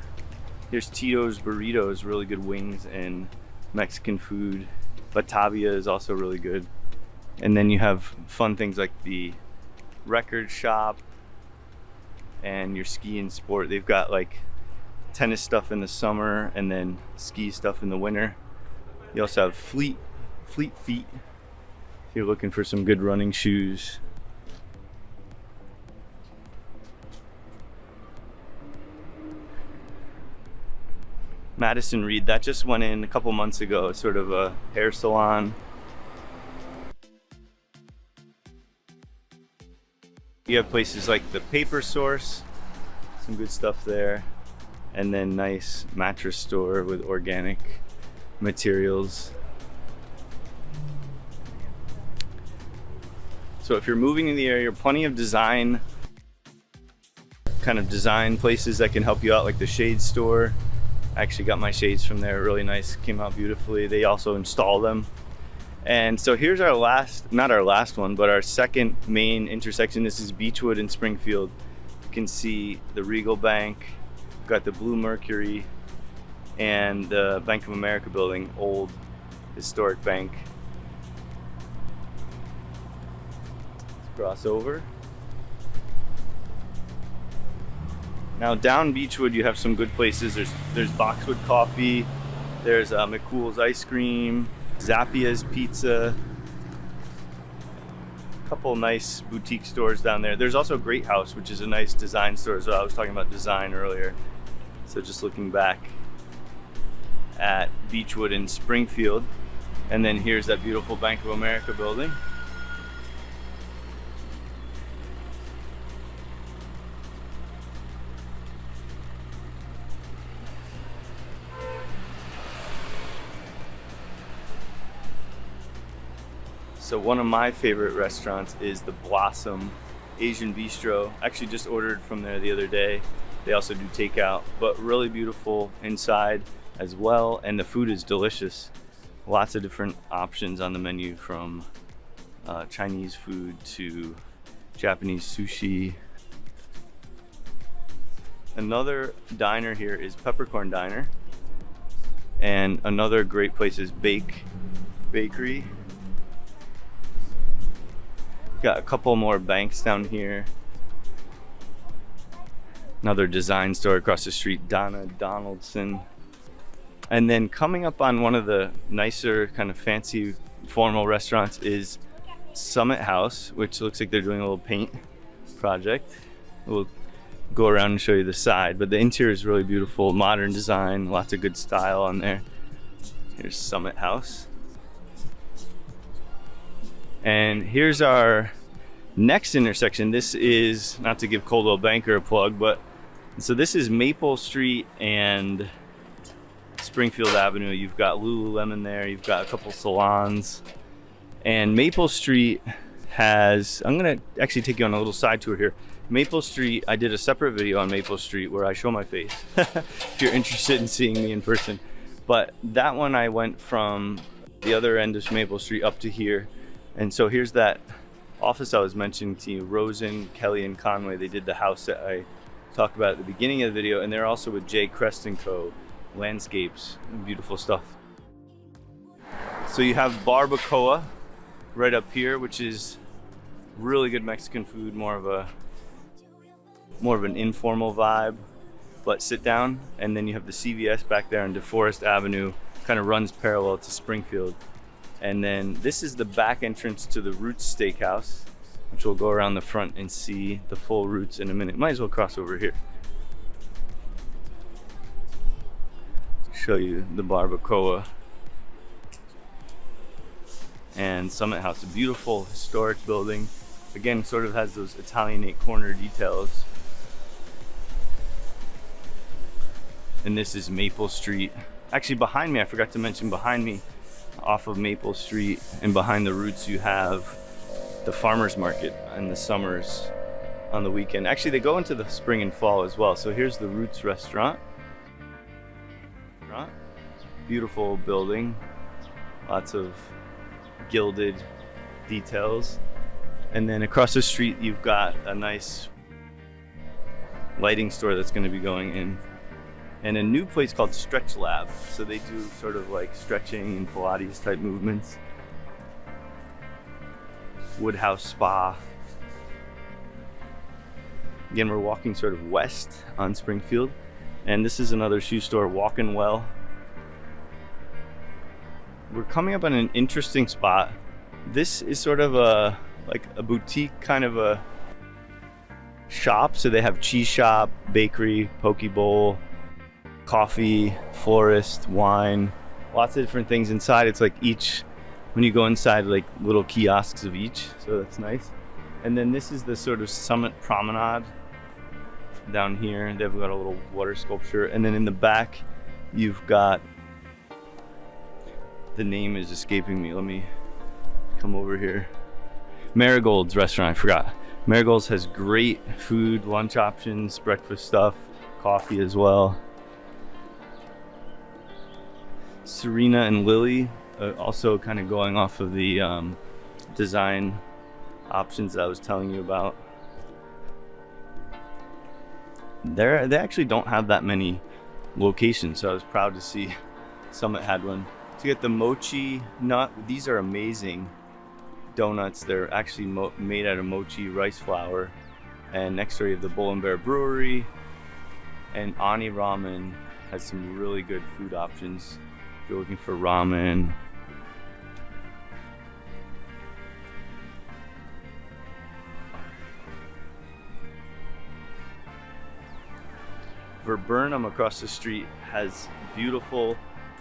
Here's Tito's Burritos, really good wings and Mexican food. Batavia is also really good. And then you have fun things like the record shop and your ski and sport. They've got like tennis stuff in the summer and then ski stuff in the winter. You also have Fleet Feet if you're looking for some good running shoes. Madison Reed, that just went in a couple months ago, sort of a hair salon. You have places like the Paper Source, some good stuff there, and then nice mattress store with organic materials. So if you're moving in the area, plenty of design places that can help you out, like the Shade Store. I actually got my shades from there, really nice, came out beautifully. They also install them. And so here's our not our last one, but our second main intersection. This is Beechwood and Springfield. You can see the Regal Bank, we've got the Blue Mercury, and the Bank of America building, old historic bank. Let's cross over. Now down Beechwood, you have some good places. There's Boxwood Coffee, there's McCool's Ice Cream, Zappia's Pizza, a couple nice boutique stores down there. There's also Great House, which is a nice design store as well. I was talking about design earlier. So just looking back at Beechwood and Springfield. And then here's that beautiful Bank of America building. So one of my favorite restaurants is the Blossom Asian Bistro. Actually just ordered from there the other day. They also do takeout, but really beautiful inside as well. And the food is delicious. Lots of different options on the menu, from Chinese food to Japanese sushi. Another diner here is Peppercorn Diner. And another great place is Bakery. Got a couple more banks down here. Another design store across the street, Donna Donaldson. And then coming up on one of the nicer, kind of fancy, formal restaurants is Summit House, which looks like they're doing a little paint project. We'll go around and show you the side, but the interior is really beautiful, modern design, lots of good style on there. Here's Summit House. And here's our next intersection. This is, not to give Coldwell Banker a plug, but so this is Maple Street and Springfield Avenue. You've got Lululemon there, you've got a couple salons. And Maple Street has, I'm gonna actually take you on a little side tour here. Maple Street, I did a separate video on Maple Street where I show my face, if you're interested in seeing me in person. But that one I went from the other end of Maple Street up to here. And so here's that office I was mentioning to you, Rosen, Kelly, and Conway. They did the house that I talked about at the beginning of the video, and they're also with J. Crest & Co. Landscapes, beautiful stuff. So you have Barbacoa right up here, which is really good Mexican food, more of an informal vibe, but sit down. And then you have the CVS back there on DeForest Avenue, kind of runs parallel to Springfield. And then this is the back entrance to the Roots Steakhouse, which we'll go around the front and see the full Roots in a minute. Might as well cross over here. Show you the Barbacoa and Summit House, a beautiful historic building. Again, sort of has those Italianate corner details. And this is Maple Street. Actually behind me, I forgot to mention, behind me off of Maple Street and behind the Roots, you have the farmers market in the summers on the weekend. Actually, they go into the spring and fall as well. So here's the Roots restaurant. Beautiful building, lots of gilded details. And then across the street, you've got a nice lighting store that's going to be going in, and a new place called Stretch Lab. So they do sort of like stretching and Pilates type movements. Woodhouse Spa. Again, we're walking sort of west on Springfield, and this is another shoe store, Walkin' Well. We're coming up on an interesting spot. This is sort of a boutique kind of a shop. So they have cheese shop, bakery, poke bowl, coffee, florist, wine, lots of different things inside. It's like each, when you go inside, like little kiosks of each, so that's nice. And then this is the sort of Summit Promenade down here. They've got a little water sculpture, and then in the back you've got, the name is escaping me, let me come over here, Marigold's restaurant. I forgot. Marigold's has great food, lunch options, breakfast stuff, coffee as well. Serena and Lily, also kind of going off of the design options that I was telling you about. They actually don't have that many locations, so I was proud to see Summit had one. To get the mochi nut, these are amazing donuts. They're actually made out of mochi rice flour. And next door you have the Bull and Bear Brewery. And Ani Ramen has some really good food options if you're looking for ramen. Viburnum across the street has beautiful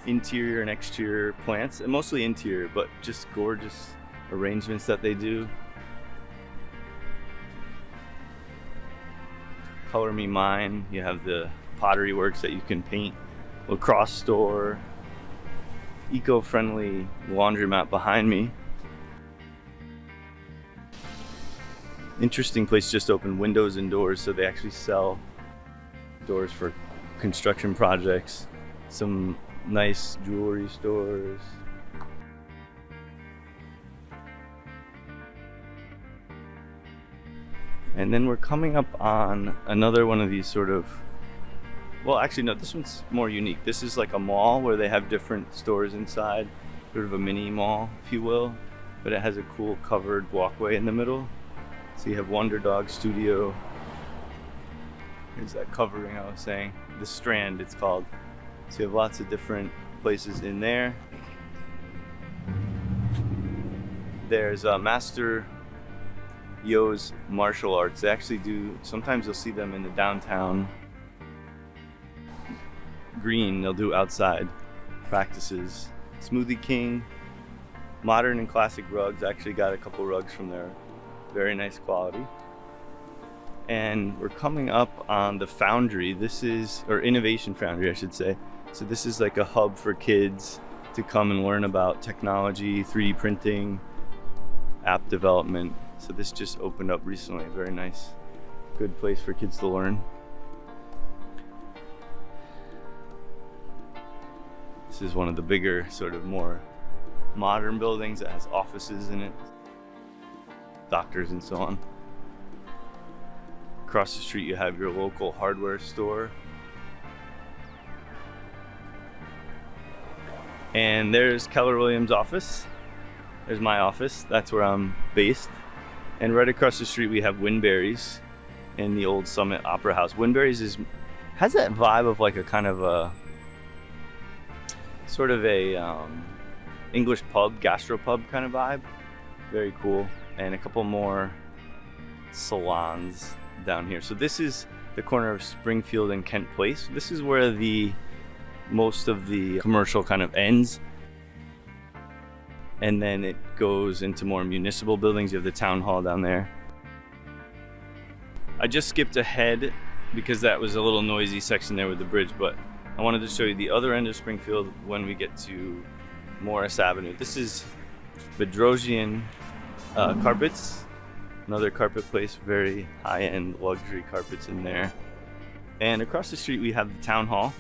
interior and exterior plants, and mostly interior, but just gorgeous arrangements that they do. Color Me Mine, you have the pottery works that you can paint, lacrosse store, eco-friendly laundromat behind me. Interesting place just opened, Windows and Doors, so they actually sell doors for construction projects. Some nice jewelry stores. And then we're coming up on another one of these sort of, well, actually no, this one's more unique. This is like a mall where they have different stores inside, sort of a mini mall, if you will, but it has a cool covered walkway in the middle. So you have Wonder Dog Studio. Here's that covering I was saying. The Strand, it's called. So you have lots of different places in there. There's Master Yo's martial arts. They actually do, sometimes you'll see them in the downtown green. They'll do outside practices. Smoothie King, modern and classic rugs. I actually got a couple rugs from there. Very nice quality. And we're coming up on the Foundry. This is, or Innovation Foundry, I should say. So this is like a hub for kids to come and learn about technology, 3D printing, app development. So this just opened up recently. Very nice, good place for kids to learn. This is one of the bigger, sort of more modern buildings that has offices in it, doctors and so on. Across the street you have your local hardware store. And there's Keller Williams' office. There's my office. That's where I'm based. And right across the street we have Winberry's in the old Summit Opera House. Winberry's has that vibe of like a kind of a sort of a English pub, gastropub kind of vibe. Very cool. And a couple more salons down here. So this is the corner of Springfield and Kent Place. This is where most of the commercial kind of ends, and then it goes into more municipal buildings. You have the town hall down there. I just skipped ahead because that was a little noisy section there with the bridge, but I wanted to show you the other end of Springfield when we get to Morris Avenue. This is Bedrosian Carpets. Another carpet place, very high-end luxury carpets in there. And across the street we have the town hall.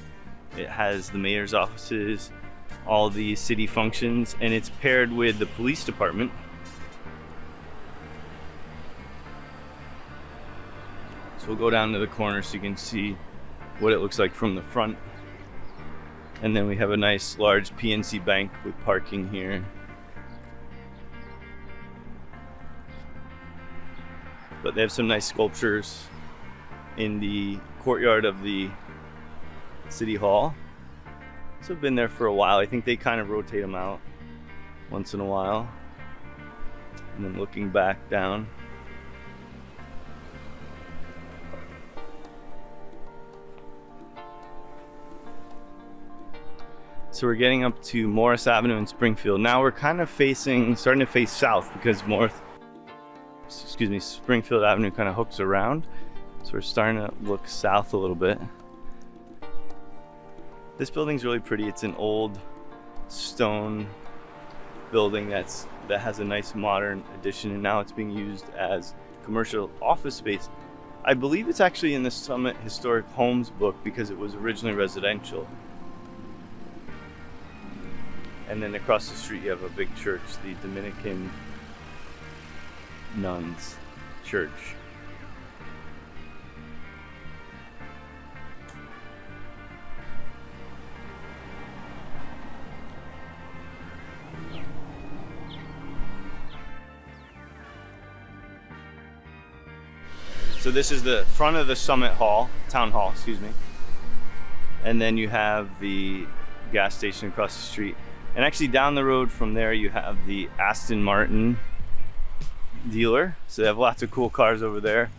It has the mayor's offices, all the city functions, and it's paired with the police department. So we'll go down to the corner so you can see what it looks like from the front. And then we have a nice large PNC Bank with parking here. But they have some nice sculptures in the courtyard of the City Hall. So I've been there for a while. I think they kind of rotate them out once in a while. And then looking back down. So we're getting up to Morris Avenue in Springfield. Now we're kind of starting to face south because Springfield Avenue kind of hooks around. So we're starting to look south a little bit. This building's really pretty. It's an old stone building that has a nice modern addition, and now it's being used as commercial office space. I believe it's actually in the Summit Historic Homes book because it was originally residential. And then across the street you have a big church, the Dominican Nuns Church. So this is the front of the Summit Hall, Town Hall, excuse me. And then you have the gas station across the street. And actually down the road from there, you have the Aston Martin dealer. So they have lots of cool cars over there.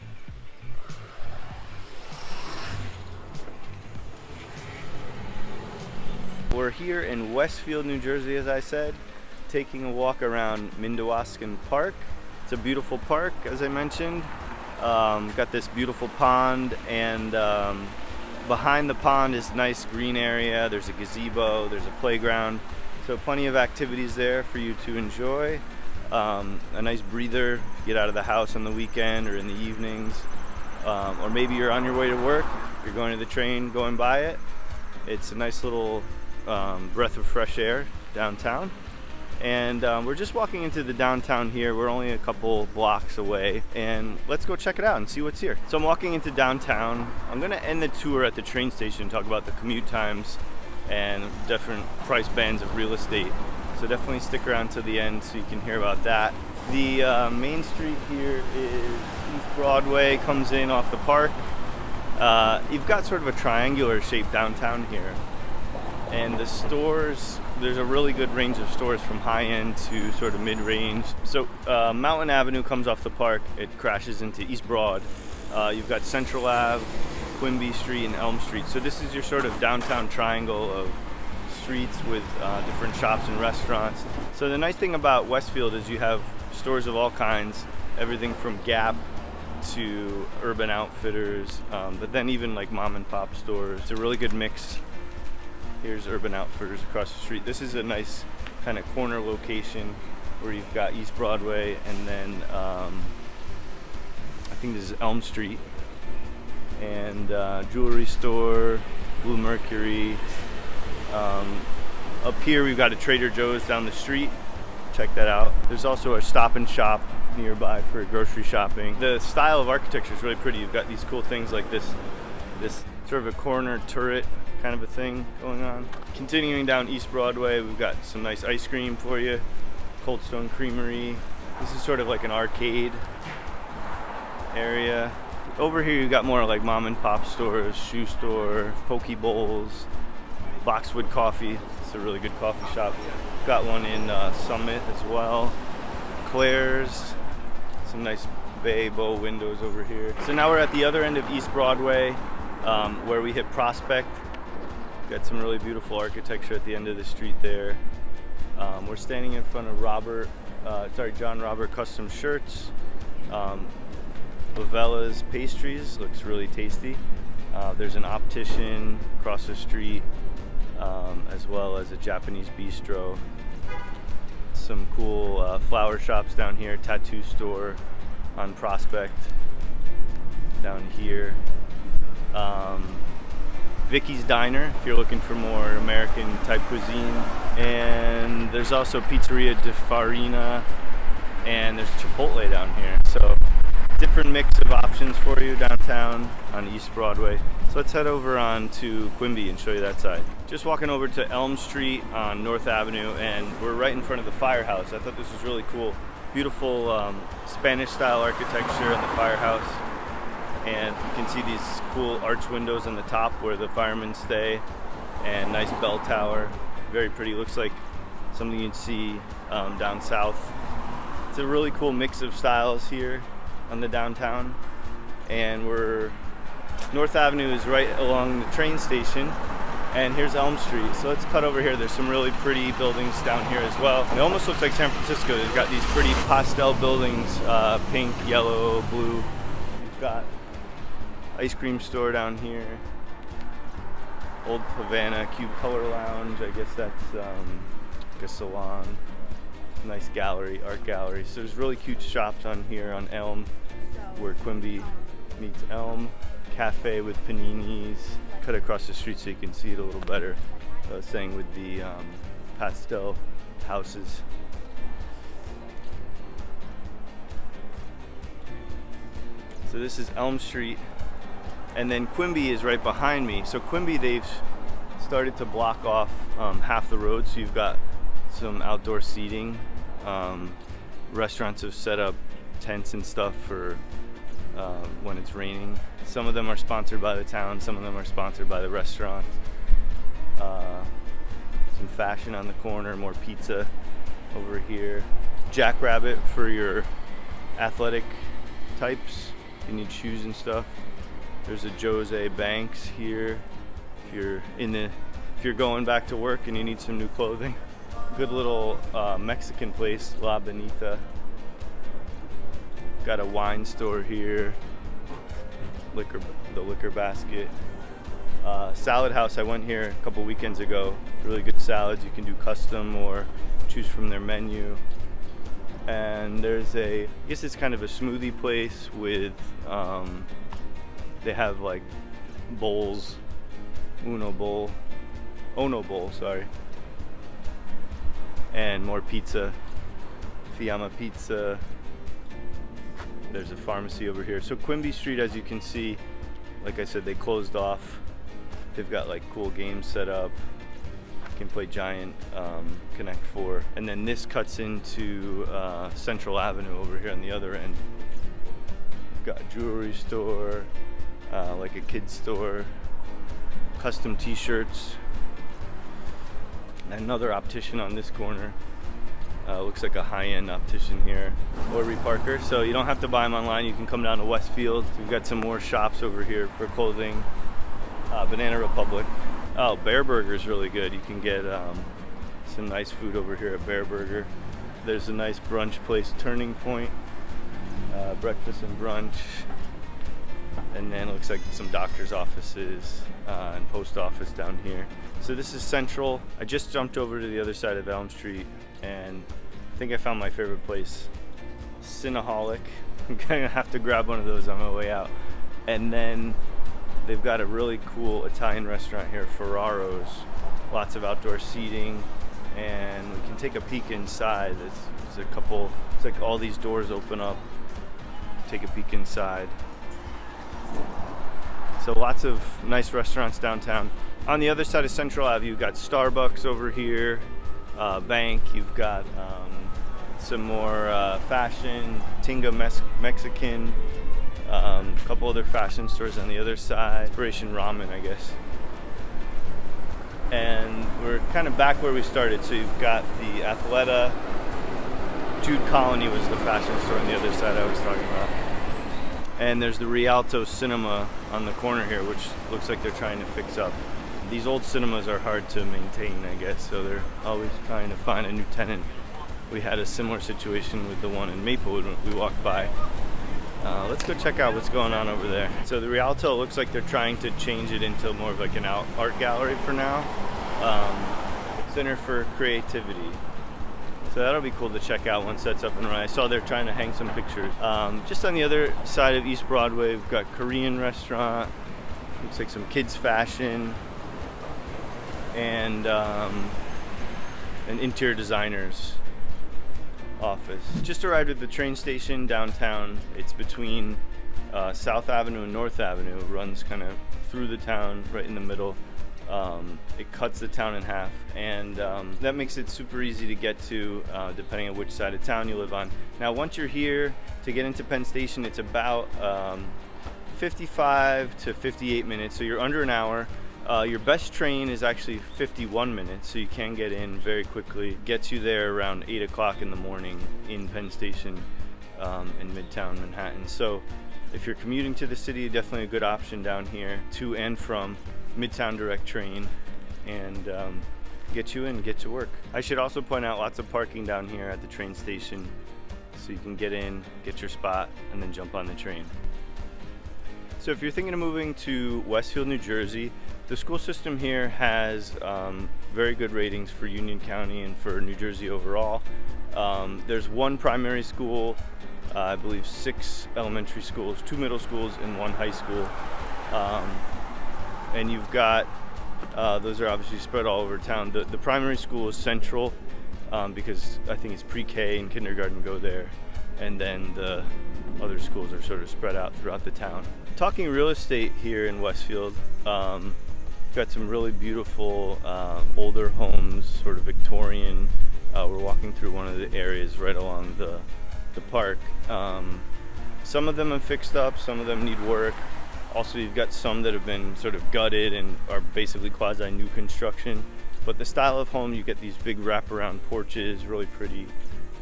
We're here in Westfield, New Jersey, as I said, taking a walk around Mindawaskan Park. It's a beautiful park, as I mentioned. Got this beautiful pond, and behind the pond is a nice green area. There's a gazebo, there's a playground. So plenty of activities there for you to enjoy. A nice breather, get out of the house on the weekend or in the evenings. Or maybe you're on your way to work, you're going to the train, going by it. It's a nice little breath of fresh air downtown. And we're just walking into the downtown here. We're only a couple blocks away, and let's go check it out and see what's here. So I'm walking into downtown. I'm gonna end the tour at the train station, talk about the commute times and different price bands of real estate. So definitely stick around to the end so you can hear about that. The main street here is East Broadway, comes in off the park. You've got sort of a triangular shape downtown here. And the stores, there's a really good range of stores from high-end to sort of mid-range. So Mountain Avenue comes off the park. It crashes into East Broad. You've got Central Ave, Quimby Street, and Elm Street. So this is your sort of downtown triangle of streets with different shops and restaurants. So the nice thing about Westfield is you have stores of all kinds, everything from Gap to Urban Outfitters, but then even like mom and pop stores. It's a really good mix. Here's Urban Outfitters across the street. This is a nice kind of corner location where you've got East Broadway, and then I think this is Elm Street, and jewelry store, Blue Mercury. Up here we've got a Trader Joe's down the street. Check that out. There's also a Stop and Shop nearby for grocery shopping. The style of architecture is really pretty. You've got these cool things like this sort of a corner turret kind of a thing going on. Continuing down East Broadway, we've got some nice ice cream for you. Cold Stone Creamery. This is sort of like an arcade area. Over here you've got more like mom and pop stores, shoe store, poke bowls, Boxwood Coffee. It's a really good coffee shop. Got one in Summit as well. Claire's. Some nice bay bow windows over here. So now we're at the other end of East Broadway, where we hit Prospect. Got some really beautiful architecture at the end of the street there. We're standing in front of John Robert Custom Shirts. Lavella's Pastries, looks really tasty. There's an optician across the street, as well as a Japanese bistro. Some cool flower shops down here, tattoo store on Prospect down here. Vicky's Diner, if you're looking for more American type cuisine. And there's also Pizzeria de Farina, and there's Chipotle down here. So different mix of options for you downtown on East Broadway. So let's head over on to Quimby and show you that side. Just walking over to Elm Street on North Avenue, and we're right in front of the firehouse. I thought this was really cool. Beautiful Spanish style architecture in the firehouse. And you can see these cool arch windows on the top where the firemen stay, and nice bell tower. Very pretty, looks like something you'd see down south. It's a really cool mix of styles here on the downtown. And North Avenue is right along the train station, and here's Elm Street. So let's cut over here. There's some really pretty buildings down here as well. It almost looks like San Francisco. They've got these pretty pastel buildings, pink, yellow, blue. You've got ice cream store down here, Old Havana Cube Color Lounge. I guess that's like a salon. Nice gallery, art gallery. So there's really cute shops on here on Elm, where Quimby meets Elm. Cafe with paninis. Cut across the street so you can see it a little better. I was saying with the pastel houses. So this is Elm Street. And then Quimby is right behind me. So Quimby, they've started to block off half the road, so you've got some outdoor seating. Restaurants have set up tents and stuff for when it's raining. Some of them are sponsored by the town, some of them are sponsored by the restaurant. Some fashion on the corner, more pizza over here. Jackrabbit for your athletic types. You need shoes and stuff. There's a Jose Banks here if you're going back to work and you need some new clothing. Good little Mexican place, La Benita. Got a wine store here. The liquor basket. Salad house, I went here a couple weekends ago. Really good salads. You can do custom or choose from their menu. And there's I guess it's kind of a smoothie place with, they have like bowls, Ono Bowl, sorry. And more pizza, Fiamma Pizza. There's a pharmacy over here. So Quimby Street, as you can see, like I said, they closed off. They've got like cool games set up. You can play Giant, Connect 4. And then this cuts into Central Avenue over here on the other end. We've got a jewelry store, like a kid's store, custom t-shirts. Another optician on this corner. Looks like a high-end optician here. Warby Parker. So you don't have to buy them online. You can come down to Westfield. We've got some more shops over here for clothing. Banana Republic. Oh, Bear Burger is really good. You can get some nice food over here at Bear Burger. There's a nice brunch place, Turning Point. Breakfast and brunch. And then it looks like some doctor's offices and post office down here. So this is Central. I just jumped over to the other side of Elm Street and I think I found my favorite place, Cinnaholic. I'm gonna have to grab one of those on my way out. And then they've got a really cool Italian restaurant here, Ferraro's. Lots of outdoor seating, and we can take a peek inside. There's a couple, it's like all these doors open up. Take a peek inside. So lots of nice restaurants downtown. On the other side of Central Ave, you've got Starbucks over here, bank. You've got some more fashion, Tinga Mexican, a couple other fashion stores on the other side. Inspiration Ramen, I guess. And we're kind of back where we started. So you've got the Athleta. Jude Colony was the fashion store on the other side I was talking about. And there's the Rialto Cinema on the corner here, which looks like they're trying to fix up. These old cinemas are hard to maintain, I guess, so they're always trying to find a new tenant. We had a similar situation with the one in Maplewood when we walked by. Let's go check out what's going on over there. So the Rialto looks like they're trying to change it into more of like an art gallery for now. Center for Creativity. So that'll be cool to check out once that's up and running. I saw they're trying to hang some pictures. Just on the other side of East Broadway, we've got Korean restaurant. Looks like some kids fashion. And an interior designer's office. Just arrived at the train station downtown. It's between South Avenue and North Avenue. It runs kind of through the town, right in the middle. It cuts the town in half, and that makes it super easy to get to depending on which side of town you live on. Now once you're here, to get into Penn Station, it's about 55 to 58 minutes, so you're under an hour. Your best train is actually 51 minutes, so you can get in very quickly. Gets you there around 8 o'clock in the morning in Penn Station in Midtown Manhattan. So if you're commuting to the city, definitely a good option down here to and from Midtown Direct train, and get you in, get to work. I should also point out lots of parking down here at the train station, so you can get in, get your spot, and then jump on the train. So if you're thinking of moving to Westfield, New Jersey, the school system here has very good ratings for Union County and for New Jersey overall. There's one primary school, I believe 6 elementary schools, 2 middle schools, and 1 high school. And you've got, those are obviously spread all over town. The primary school is central because I think it's pre-K and kindergarten go there. And then the other schools are sort of spread out throughout the town. Talking real estate here in Westfield, got some really beautiful older homes, sort of Victorian. We're walking through one of the areas right along the park. Some of them have fixed up, some of them need work. Also, you've got some that have been sort of gutted and are basically quasi new construction. But the style of home, you get these big wraparound porches, really pretty.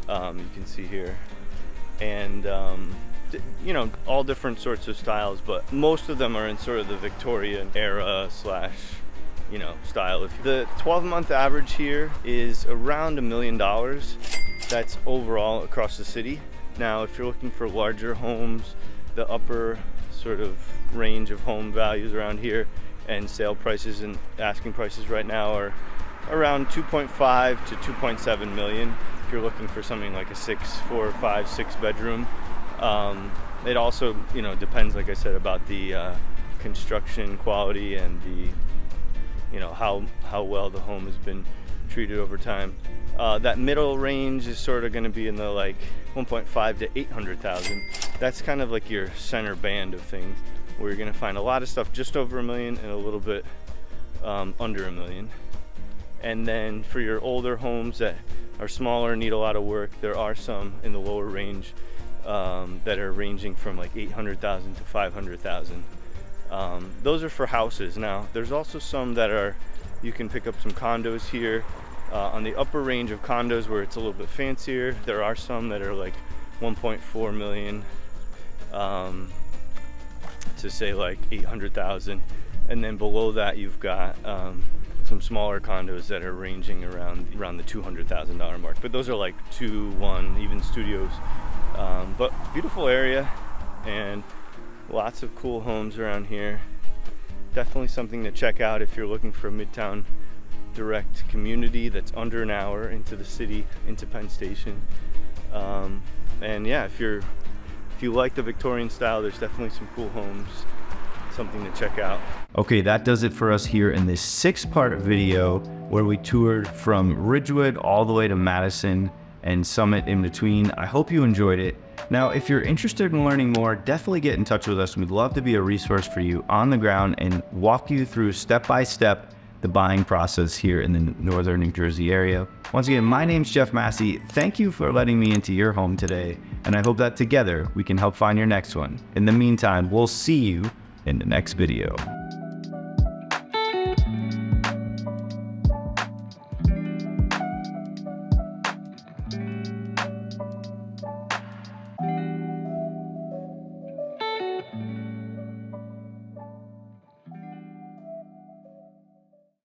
You can see here. And you know, all different sorts of styles, but most of them are in sort of the Victorian era slash, you know, style. The 12-month average here is around $1 million. That's overall across the city. Now, if you're looking for larger homes, the upper sort of range of home values around here and sale prices and asking prices right now are around 2.5 to 2.7 million. If you're looking for something like a 4, 5, 6 bedroom. It also, you know, depends, like I said, about the construction quality and the, you know, how well the home has been treated over time. That middle range is sort of going to be in the like 1.5 to 800,000. That's kind of like your center band of things, where you're going to find a lot of stuff just over $1 million and a little bit under $1 million. And then for your older homes that are smaller, need a lot of work, there are some in the lower range that are ranging from like 800,000 to 500,000. Those are for houses. Now, there's also some that are, you can pick up some condos here. On the upper range of condos where it's a little bit fancier, there are some that are like 1.4 million to say like 800,000. And then below that, you've got some smaller condos that are ranging around the $200,000 mark. But those are like 2, 1, even studios. But beautiful area and lots of cool homes around here. Definitely something to check out if you're looking for a Midtown direct community that's under an hour into the city, into Penn Station. And yeah, if you like the Victorian style, there's definitely some cool homes, something to check out. Okay, that does it for us here in this 6-part video where we toured from Ridgewood all the way to Madison and Summit in between. I hope you enjoyed it. Now, if you're interested in learning more, definitely get in touch with us. We'd love to be a resource for you on the ground and walk you through step by step the buying process here in the northern New Jersey area. Once again, my name's Jeff Massey. Thank you for letting me into your home today, and I hope that together we can help find your next one. In the meantime, we'll see you in the next video.